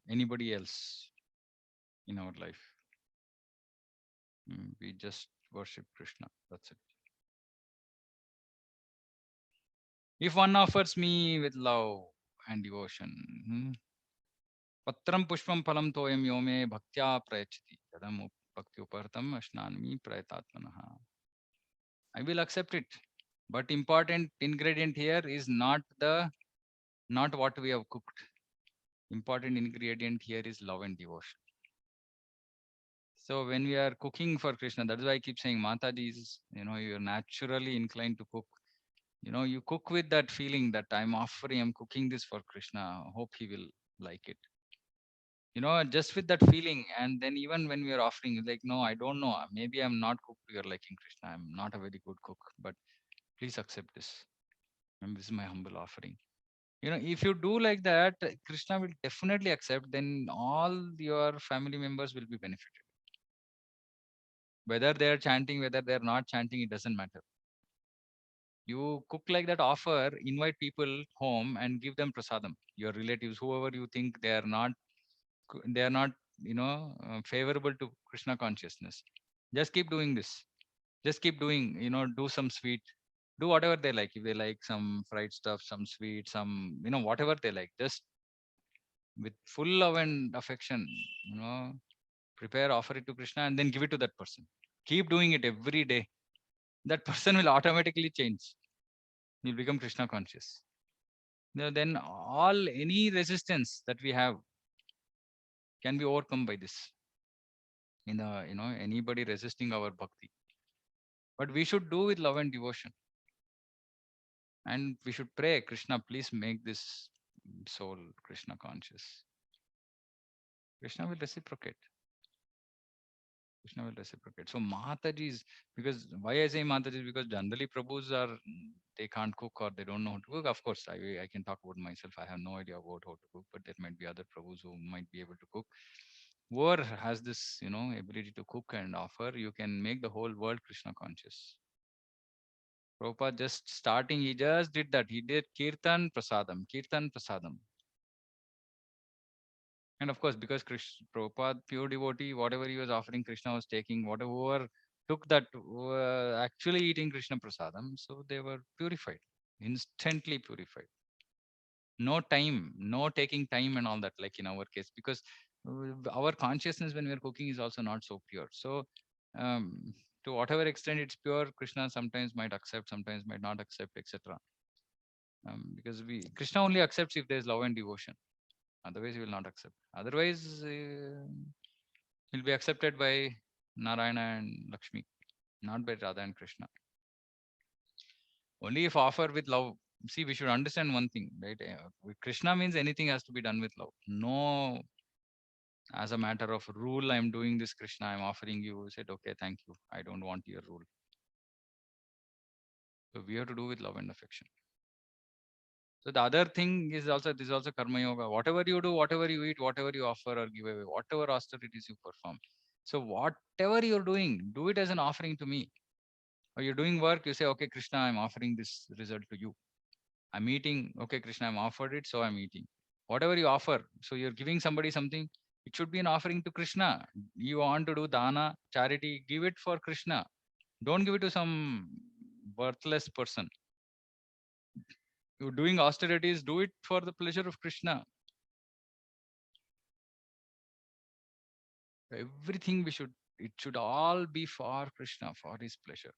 anybody else in our life. We just worship Krishna. That's it. If one offers me with love and devotion, patram pushpam phalam toyam yome bhaktya prayachati tadam bhakti upartam ashnanmi prayatatmanaha. I will accept it. But important ingredient here is not what we have cooked. Important ingredient here is love and devotion. So when we are cooking for Krishna, that's why I keep saying Mataji is, you're naturally inclined to cook. You cook with that feeling that I'm cooking this for Krishna. Hope he will like it. Just with that feeling. And then even when we are offering, like, no, I don't know. Maybe I'm not cooked to your liking, Krishna. I'm not a very good cook, but please accept this. And this is my humble offering. If you do like that, Krishna will definitely accept. Then all your family members will be benefited. Whether they are chanting, whether they are not chanting, it doesn't matter. You cook like that, offer, invite people home and give them prasadam. Your relatives, whoever you think they are not, favorable to Krishna consciousness. Just keep doing this. Just keep doing, do some sweet, do whatever they like. If they like some fried stuff, some sweet, some, whatever they like, just with full love and affection, prepare, offer it to Krishna and then give it to that person. Keep doing it every day. That person will automatically change. You'll become Krishna conscious. Then any resistance that we have can be overcome by this. Anybody resisting our bhakti. But we should do with love and devotion. And we should pray, Krishna, please make this soul Krishna conscious. Krishna will reciprocate. Krishna will reciprocate. So Mataji is, because why I say Mataji is because generally Prabhus they can't cook or they don't know how to cook. Of course, I can talk about myself. I have no idea about how to cook, but there might be other Prabhus who might be able to cook. Whoever has this, ability to cook and offer, you can make the whole world Krishna conscious. Prabhupada just starting, he just did that. He did Kirtan Prasadam, Kirtan Prasadam. And of course, because Prabhupada, pure devotee, whatever he was offering, Krishna was taking, whatever took that were actually eating Krishna Prasadam, so they were purified, instantly purified. No time, no taking time and all that, like in our case, because our consciousness when we're cooking is also not so pure. So um, to whatever extent it's pure, Krishna sometimes might accept, sometimes might not accept, etc. Because we Krishna only accepts if there's love and devotion. Otherwise, he will not accept. Otherwise, he'll be accepted by Narayana and Lakshmi, not by Radha and Krishna. Only if offer with love. See, we should understand one thing, right? With Krishna means anything has to be done with love. No, as a matter of rule, I'm doing this, Krishna, I'm offering you. Said, okay, thank you. I don't want your rule. So we have to do with love and affection. So the other thing is also, this is also karma yoga. Whatever you do, whatever you eat, whatever you offer or give away, whatever austerities you perform. So whatever you're doing, do it as an offering to me. Or you're doing work, you say, okay, Krishna, I'm offering this result to you. I'm eating, okay, Krishna, I'm offered it, so I'm eating. Whatever you offer, so you're giving somebody something, it should be an offering to Krishna. You want to do dana, charity, give it for Krishna. Don't give it to some worthless person. You're doing austerities, do it for the pleasure of Krishna. Everything it should all be for Krishna, for his pleasure.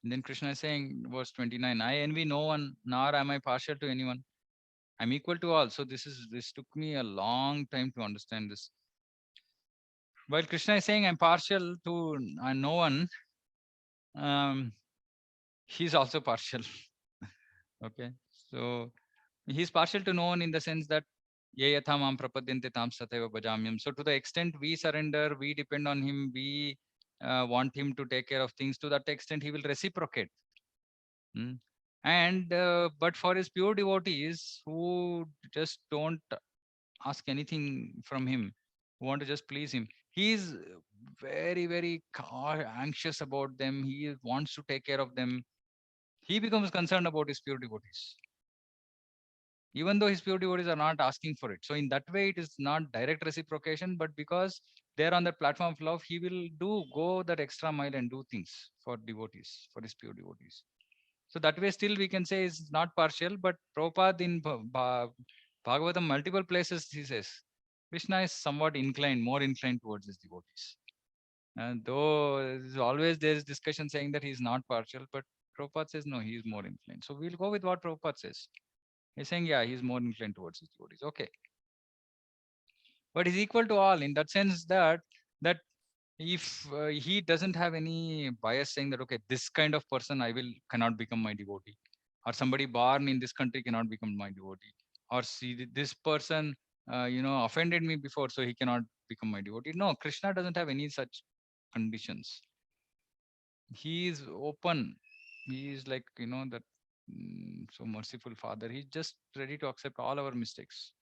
And then Krishna is saying, verse 29, I envy no one, nor am I partial to anyone. I'm equal to all. So this took me a long time to understand this. While Krishna is saying I'm partial to no one, um, he's also partial. Okay. So he's partial to no one in the sense that ye yatha mam prapadyante tam sateva bhajamyam. So to the extent we surrender, we depend on him, we want him to take care of things, to that extent he will reciprocate. Mm. And but for his pure devotees who just don't ask anything from him, who want to just please him, he is very, very anxious about them. He wants to take care of them. He becomes concerned about his pure devotees, even though his pure devotees are not asking for it. So in that way, it is not direct reciprocation, but because they're on that platform of love, he will go that extra mile and do things for devotees, for his pure devotees. So that way, still we can say is not partial, but Prabhupada in Bhagavatam, multiple places he says Krishna is somewhat inclined, more inclined towards his devotees. And though always there is discussion saying that he is not partial, but Prabhupada says no, he is more inclined. So we'll go with what Prabhupada says. He's saying, yeah, he's more inclined towards his devotees. Okay. But he's equal to all in that sense that if he doesn't have any bias saying that, okay, this kind of person cannot become my devotee, or somebody born in this country cannot become my devotee, or see this person, offended me before, so he cannot become my devotee. No, Krishna doesn't have any such conditions. He is open. He is like, that so merciful father. He's just ready to accept all our mistakes.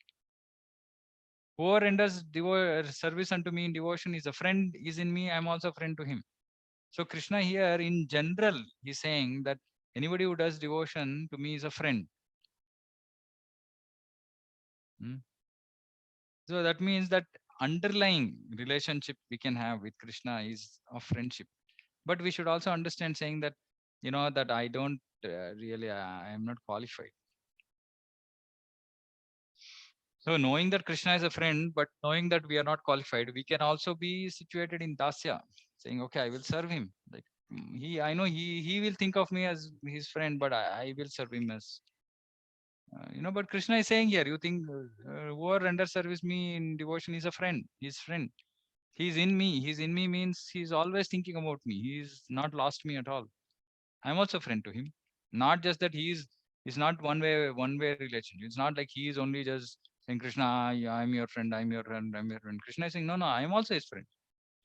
Whoever renders service unto me in devotion is a friend, is in me, I am also a friend to him. So Krishna here in general, he's saying that anybody who does devotion to me is a friend. Hmm. So that means that underlying relationship we can have with Krishna is of friendship. But we should also understand saying that, that I don't really, I am not qualified. So knowing that Krishna is a friend, but knowing that we are not qualified, we can also be situated in dasya, saying, okay, I will serve him. Like I know he will think of me as his friend, but I will serve him as, but Krishna is saying here, you think whoever renders service me in devotion is a friend, his friend. He's in me. He's in me means he's always thinking about me. He's not lost me at all. I'm also a friend to him. Not just that he's not one way relation. It's not like he is only just saying, Krishna, yeah, I'm your friend, I'm your friend, I'm your friend. Krishna is saying, no, I'm also his friend.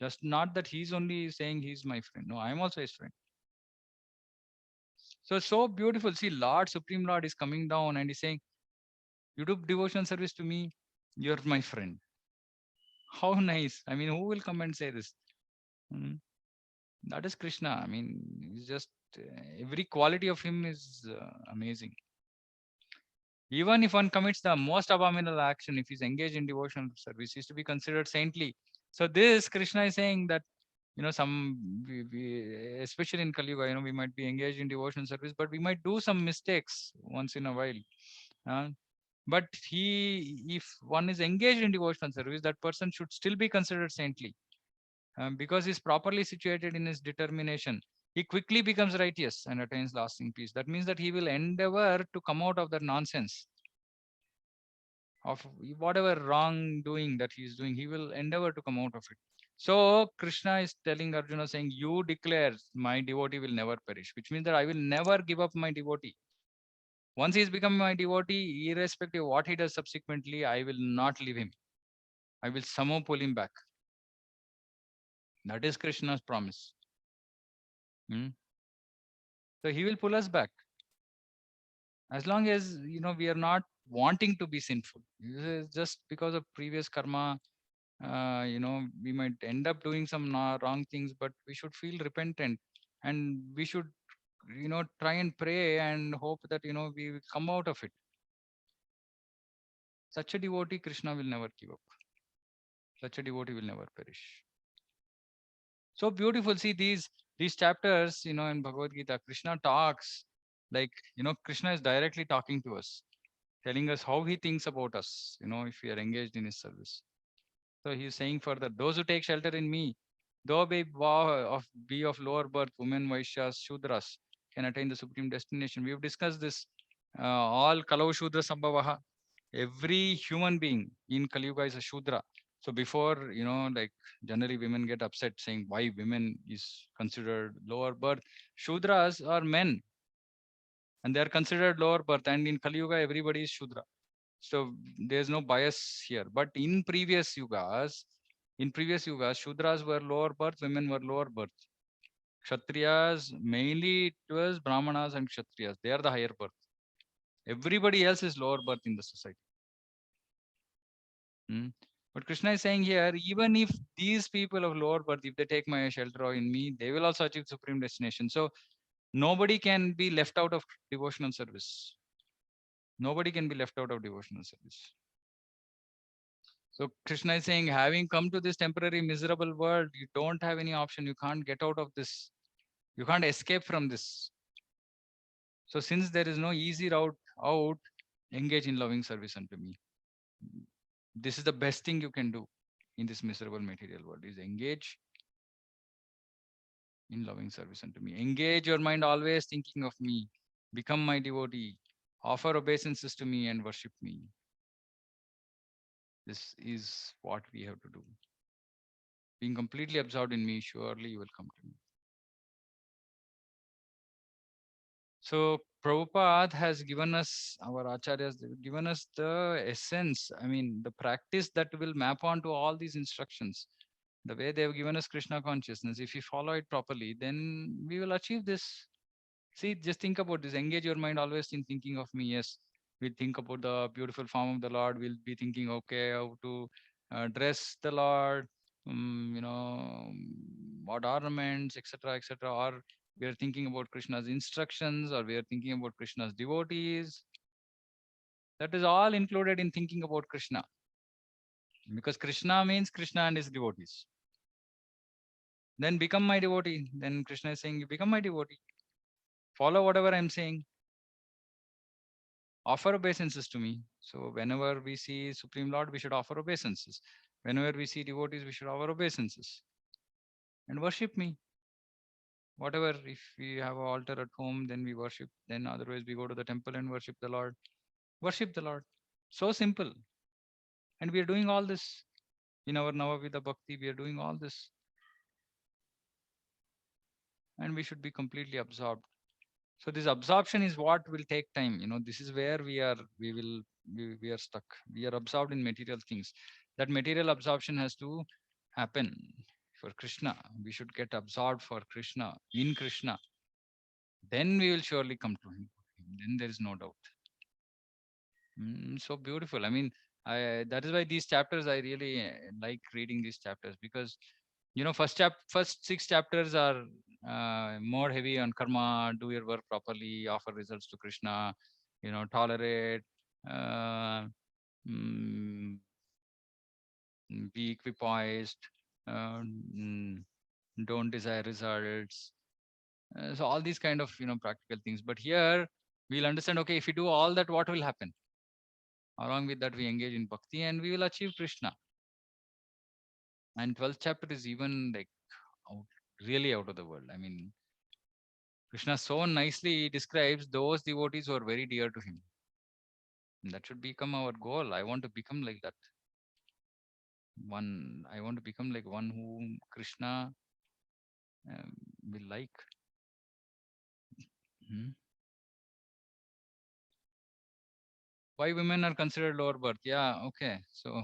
Just not that he's only saying he's my friend. No, I'm also his friend. So beautiful. See, Lord, Supreme Lord is coming down and he's saying, you do devotional service to me, you're my friend. How nice. I mean, who will come and say this? Hmm. That is Krishna. I mean, he's just every quality of him is amazing. Even if one commits the most abominable action, if he's engaged in devotional service, he's to be considered saintly. So this Krishna is saying that especially in Kali Yuga, we might be engaged in devotional service, but we might do some mistakes once in a while. Uh, but if one is engaged in devotional service, that person should still be considered saintly, because he's properly situated in his determination. He quickly becomes righteous and attains lasting peace. That means that he will endeavor to come out of that nonsense of whatever wrongdoing that he is doing. He will endeavor to come out of it. So Krishna is telling Arjuna, saying, you declare my devotee will never perish, which means that I will never give up my devotee. Once he has become my devotee, irrespective of what he does subsequently, I will not leave him. I will somehow pull him back. That is Krishna's promise. Hmm? So he will pull us back as long as we are not wanting to be sinful. Just because of previous karma, we might end up doing some wrong things, but we should feel repentant, and we should try and pray and hope that we will come out of it. Such a devotee Krishna will never give up. Such a devotee will never perish. So beautiful. See these chapters, in Bhagavad Gita, Krishna talks like, Krishna is directly talking to us, telling us how he thinks about us, if we are engaged in his service. So he is saying further, those who take shelter in me, though be of lower birth, women, Vaishyas, Shudras, can attain the supreme destination. We have discussed this. All Kalau Shudra Sambhavaha, every human being in Kali Yuga is a Shudra. So before, like generally women get upset saying why women is considered lower birth. Shudras are men and they are considered lower birth. And in Kali Yuga, everybody is Shudra. So there's no bias here. But in previous yugas, Shudras were lower birth, women were lower birth. Kshatriyas, mainly it was Brahmanas and Kshatriyas. They are the higher birth. Everybody else is lower birth in the society. Hmm. But Krishna is saying here, even if these people of lower birth, if they take my shelter in me, they will also achieve supreme destination. So nobody can be left out of devotional service. Nobody can be left out of devotional service. So Krishna is saying, having come to this temporary miserable world, you don't have any option. You can't get out of this. You can't escape from this. So since there is no easy route out, engage in loving service unto me. This is the best thing you can do in this miserable material world, is engage in loving service unto me. Engage your mind always thinking of me. Become my devotee. Offer obeisances to me and worship me. This is what we have to do. Being completely absorbed in me, surely you will come to me. So Prabhupada has given us, our acharyas, they've given us the essence, I mean, the practice that will map onto all these instructions. The way they have given us Krishna consciousness, if we follow it properly, then we will achieve this. See, just think about this. Engage your mind always in thinking of me. Yes, we think about the beautiful form of the Lord. We'll be thinking, okay, how to dress the Lord, what ornaments, etc., etc. Or we are thinking about Krishna's instructions, or we are thinking about Krishna's devotees. That is all included in thinking about Krishna, because Krishna means Krishna and his devotees. Then become my devotee. Then Krishna is saying, you become my devotee. Follow whatever I'm saying. Offer obeisances to me. So whenever we see Supreme Lord, we should offer obeisances. Whenever we see devotees, we should offer obeisances and worship me. Whatever, if we have an altar at home, then we worship. Then otherwise we go to the temple and worship the Lord. Worship the Lord. So simple. And we are doing all this in our Navavidha Bhakti. We are doing all this. And we should be completely absorbed. So this absorption is what will take time. This is where we are stuck. We are absorbed in material things. That material absorption has to happen for Krishna. We should get absorbed for Krishna, in Krishna. Then we will surely come to him. Then there is no doubt. So beautiful. I mean, that is why these chapters I really like reading these chapters, because first 6 chapters are more heavy on karma. Do your work properly, offer results to Krishna, tolerate, uh, mm, be equipoised, uh, mm, don't desire results. So all these kind of practical things. But here we'll understand. Okay, if we do all that, what will happen? Along with that, we engage in bhakti and we will achieve Krishna. And 12th chapter is even like out, really out of the world. I mean, Krishna so nicely describes those devotees who are very dear to him. And that should become our goal. I want to become like that. I want to become like one whom Krishna um, will like. Hmm. Why women are considered lower birth? Yeah, okay. So,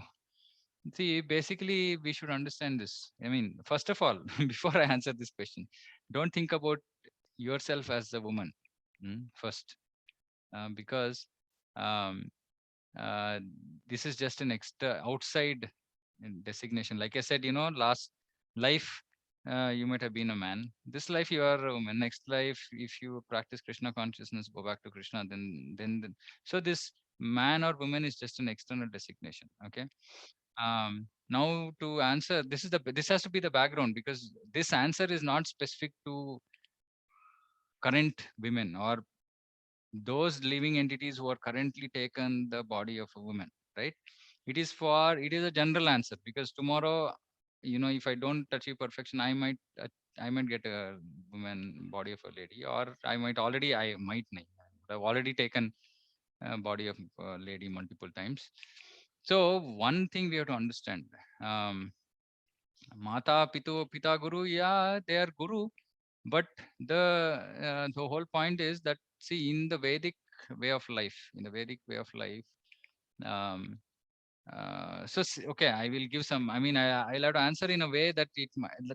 see, basically, we should understand this. I mean, first of all, before I answer this question, don't think about yourself as a woman first, because um, uh, this is just an extra outside designation. Like I said, last life you might have been a man. This life you are a woman. Next life, if you practice Krishna consciousness, go back to Krishna. Then so this man or woman is just an external designation. Okay. Now to answer, this has to be the background, because this answer is not specific to current women or those living entities who are currently taken the body of a woman, right? It is a general answer, because tomorrow, if I don't achieve perfection, I might get a woman body of a lady, or I might not. I've already taken a body of a lady multiple times. So one thing we have to understand, um, Mata, Pita, Guru, yeah, they are Guru, but the whole point is that, see, in the Vedic way of life, um, okay, I will give some. I mean, I'll have to answer in a way that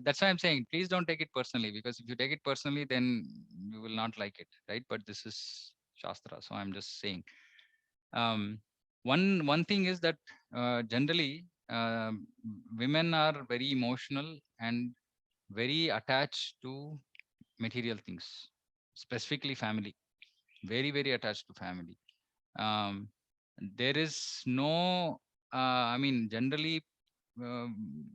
that's why I'm saying, please don't take it personally, because if you take it personally, then you will not like it, right? But this is Shastra, so I'm just saying. Um, one thing is that generally women are very emotional and very attached to material things, specifically family. Very very attached to family. Um, there is no. I mean, generally, um,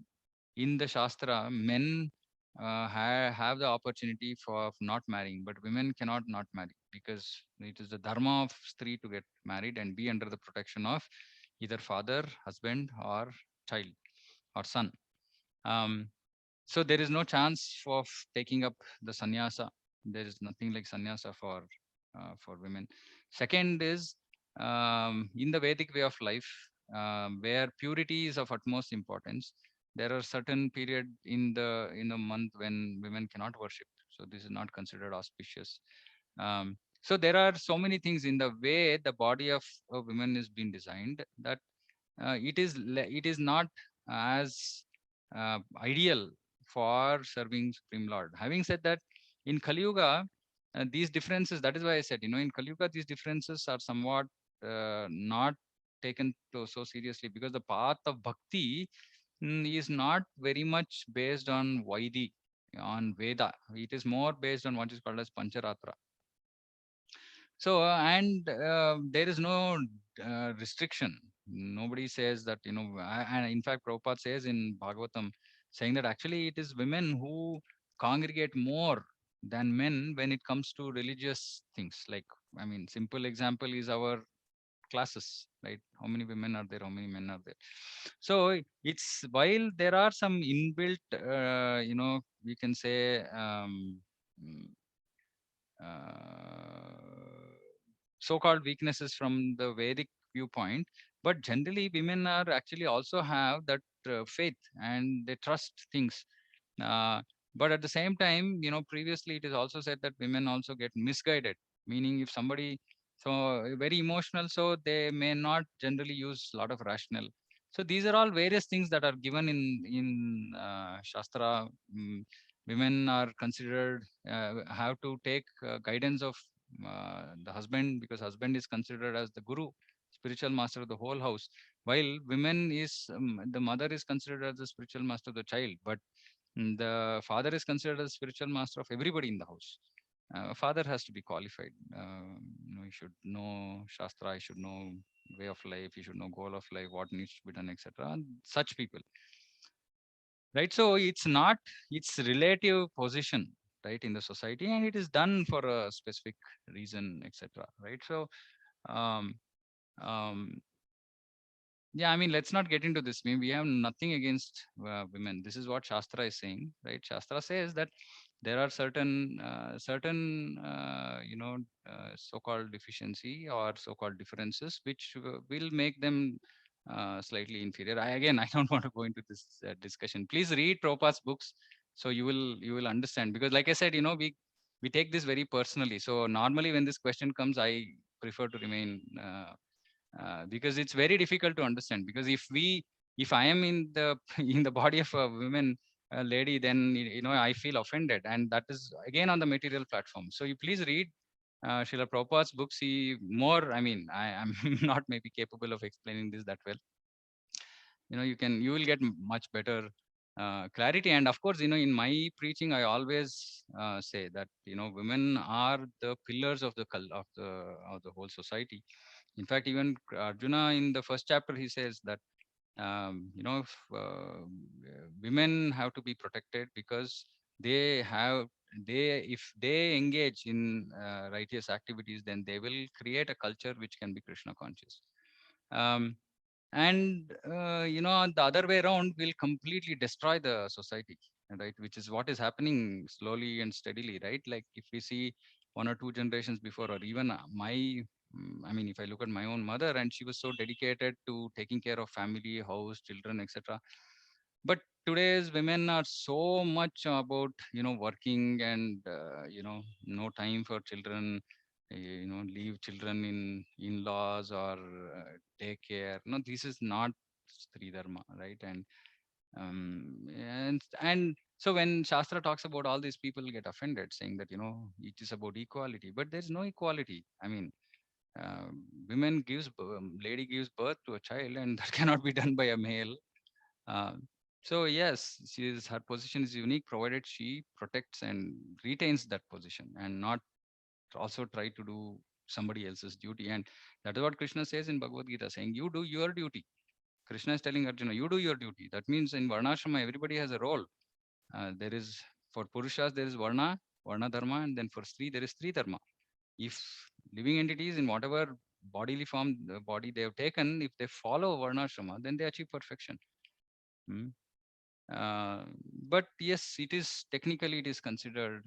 in the Shastra, men have the opportunity for not marrying, but women cannot not marry, because it is the dharma of stree to get married and be under the protection of either father, husband, or child or son. Um, so there is no chance of taking up the sannyasa. There is nothing like sannyasa for women. Second is, in the Vedic way of life, where purity is of utmost importance. There are certain period in the month when women cannot worship. So this is not considered auspicious. So there are so many things in the way the body of a woman is being designed, that it is not as ideal for serving Supreme Lord. Having said that, in Kali Yuga, these differences, that is why I said, in Kali Yuga, these differences are somewhat not taken so seriously, because the path of bhakti is not very much based on Vaidi, on Veda. It is more based on what is called as Pancharatra. So, and there is no restriction. Nobody says that, and in fact, Prabhupada says in Bhagavatam, saying that actually it is women who congregate more than men when it comes to religious things. Like, I mean, simple example is our classes, right? How many women are there? How many men are there? So it's, while there are some inbuilt, we can say, mm, uh, so-called weaknesses from the Vedic viewpoint, but generally women are actually also have that faith, and they trust things. Uh, but at the same time, previously it is also said that women also get misguided, meaning if somebody so very emotional, so they may not generally use a lot of rational. So these are all various things that are given in Shastra. Women are considered have to take guidance of the husband, because husband is considered as the guru, spiritual master of the whole house, while women is the mother is considered as the spiritual master of the child, but the father is considered as spiritual master of everybody in the house. Father has to be qualified. He should know Shastra, he should know way of life, he should know goal of life, what needs to be done, etc. And such people. right? So it's not, it's relative position, right, in the society, and it is done for a specific reason, etc., right? So um um yeah, I mean, let's not get into this. I mean, we have nothing against women. This is what Shastra is saying, right? Shastra says that there are certain so-called deficiency or so-called differences which will make them slightly inferior. Again, I don't want to go into this discussion. Please read Prabhupada's books, so you will understand. Because, like I said, we take this very personally. So normally, when this question comes, I prefer to remain. Because it's very difficult to understand, because if I am in the in the body of a woman, a lady, then I feel offended, and that is again on the material platform. So you please read Srila Prabhupada's books. He more, I mean, I am not maybe capable of explaining this that well. You will get much better clarity. And of course, in my preaching, I always say that women are the pillars of the whole society. In fact, even Arjuna, in the first chapter, he says that women have to be protected, because they have they if they engage in righteous activities, then they will create a culture which can be Krishna conscious. um, and the other way around will completely destroy the society, right? Which is what is happening slowly and steadily, right? Like, if we see one or two generations before, or even I mean, if I look at my own mother, and she was so dedicated to taking care of family, house, children, etc. But today's women are so much about working, and no time for children, leave children in in-laws, or daycare. No, this is not Sri Dharma, right? And so when Shastra talks about all these, people get offended, saying that it is about equality, but there's no equality. I mean, uh, lady gives birth to a child, and that cannot be done by a male. uh, so yes, her position is unique, provided she protects and retains that position, and not also try to do somebody else's duty. And that is what Krishna says in Bhagavad Gita, saying, you do your duty. Krishna is telling Arjuna, you do your duty. That means in Varnashrama, everybody has a role. There is, for Purushas, there is Varna Dharma, and then for Stri, there is Stri Dharma. If living entities, in whatever bodily form, the body they have taken, if they follow Varnashrama, then they achieve perfection. Hmm. Uh, but yes, it is technically, it is considered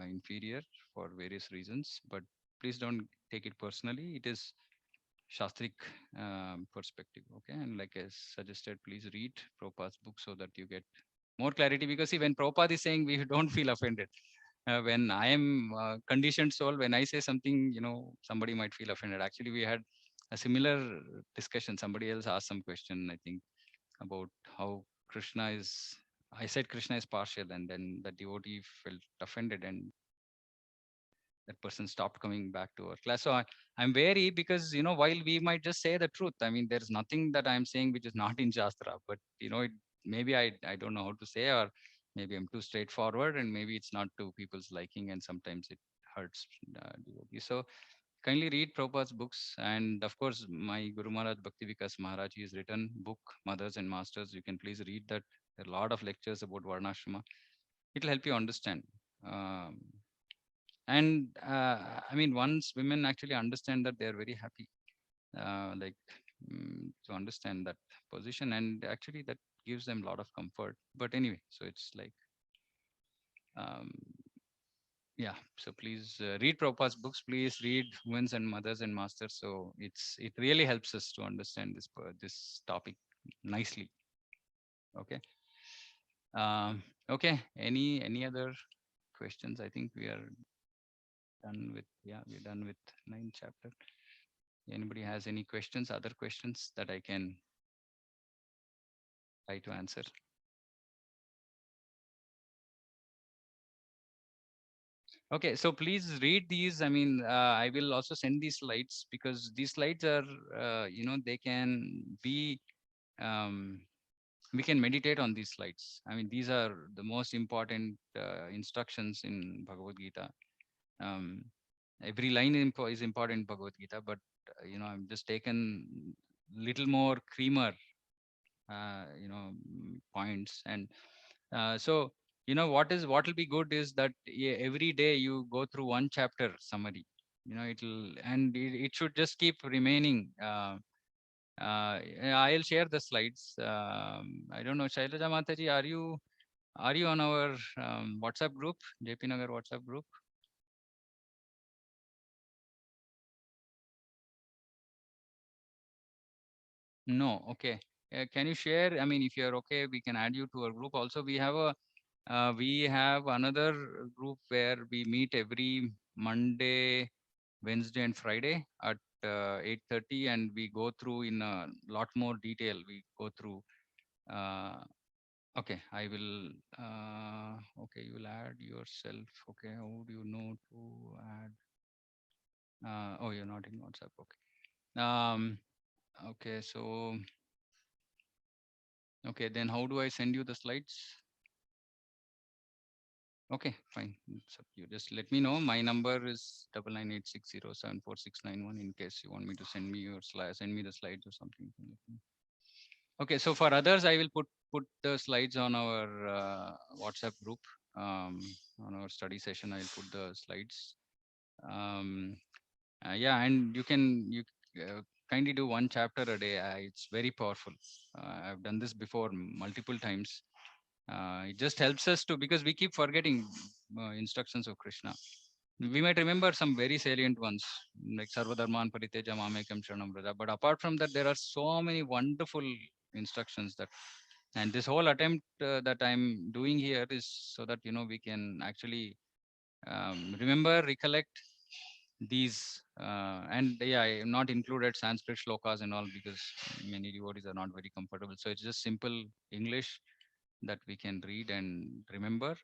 inferior for various reasons. But please don't take it personally. It is Shastric perspective. Okay, and like I suggested, please read Prabhupada's book so that you get more clarity. Because see, when Prabhupada is saying, we don't feel offended. When I am conditioned soul, when I say something, somebody might feel offended. Actually, we had a similar discussion. Somebody else asked some question, I think, about how Krishna is. I said Krishna is partial, and then the devotee felt offended, and that person stopped coming back to our class. So I'm wary, because while we might just say the truth, I mean, there's nothing that I'm saying which is not in Shastra. But maybe I don't know how to say, or maybe I'm too straightforward, and maybe it's not to people's liking, and sometimes it hurts devotees. So kindly read Prabhupada's books. And of course, my Guru Maharaj Bhakti Vikas Maharaj, he has written book Mothers and Masters. You can please read that. There are a lot of lectures about Varnashrama. It will help you understand. Um, and I mean, once women actually understand that, they are very happy, like, to understand that position, and actually that gives them a lot of comfort. But anyway, so it's like, um, yeah, so please read Prabhupada's books. Please read Women's and Mothers and Masters. So it really helps us to understand this topic nicely. Okay. Okay, any other questions? I think we are done with, yeah, we're done with ninth chapter. Anybody has any questions, other questions that I can try to answer? Okay, so please read these. I mean, I will also send these slides, because these slides are, they can be, um, we can meditate on these slides. I mean, these are the most important instructions in Bhagavad Gita. Um, every line is important in Bhagavad Gita, but I'm just taken little more creamer, points. And So what will be good is that every day you go through one chapter summary. It should just keep remaining. I'll share the slides. I don't know, Shailaja Mataji, are you on our WhatsApp group, JP Nagar WhatsApp group? No, okay. Can you share? I mean, if you're okay, we can add you to our group. Also, we have another group where we meet every Monday, Wednesday, and Friday at 8:30, and we go through in a lot more detail. We go through. Uh, okay, I will. Okay, you will add yourself. Okay, how do you know to add? Oh, you're not in WhatsApp. Okay. Okay. So, okay, then how do I send you the slides? Okay, fine. It's up to you. Just let me know. My number is 9986074691 in case you want me to send me your slides, send me the slides or something. Okay, so for others, I will put the slides on our WhatsApp group. On our study session, I'll put the slides. Um, yeah, and you kindly do one chapter a day. It's very powerful. I've done this before multiple times. It just helps us to, because we keep forgetting instructions of Krishna. We might remember some very salient ones like Sarvadharman Paritejam Amekam Sharanam Vraja. But apart from that, there are so many wonderful instructions that, and this whole attempt that I'm doing here is so that we can actually remember, recollect these, and yeah, I am not included Sanskrit shlokas and all because many devotees are not very comfortable. So it's just simple English that we can read and remember,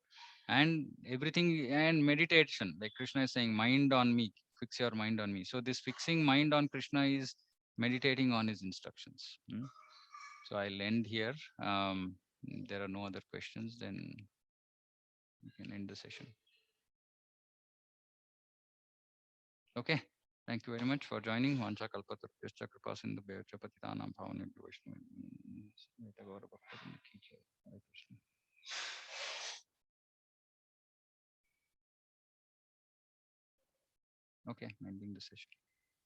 and everything, and meditation, like Krishna is saying, mind on me, fix your mind on me. So this fixing mind on Krishna is meditating on his instructions. So I'll end here. There are no other questions, then we can end the session. Okay. Thank you very much for joining. Vancha kalpatarupyascha kripasindhu bhayavcha patitanam pavanebhyo vaishnavebhyo Gaura Bhakta ki jai. Hare Krishna. Okay, ending the session.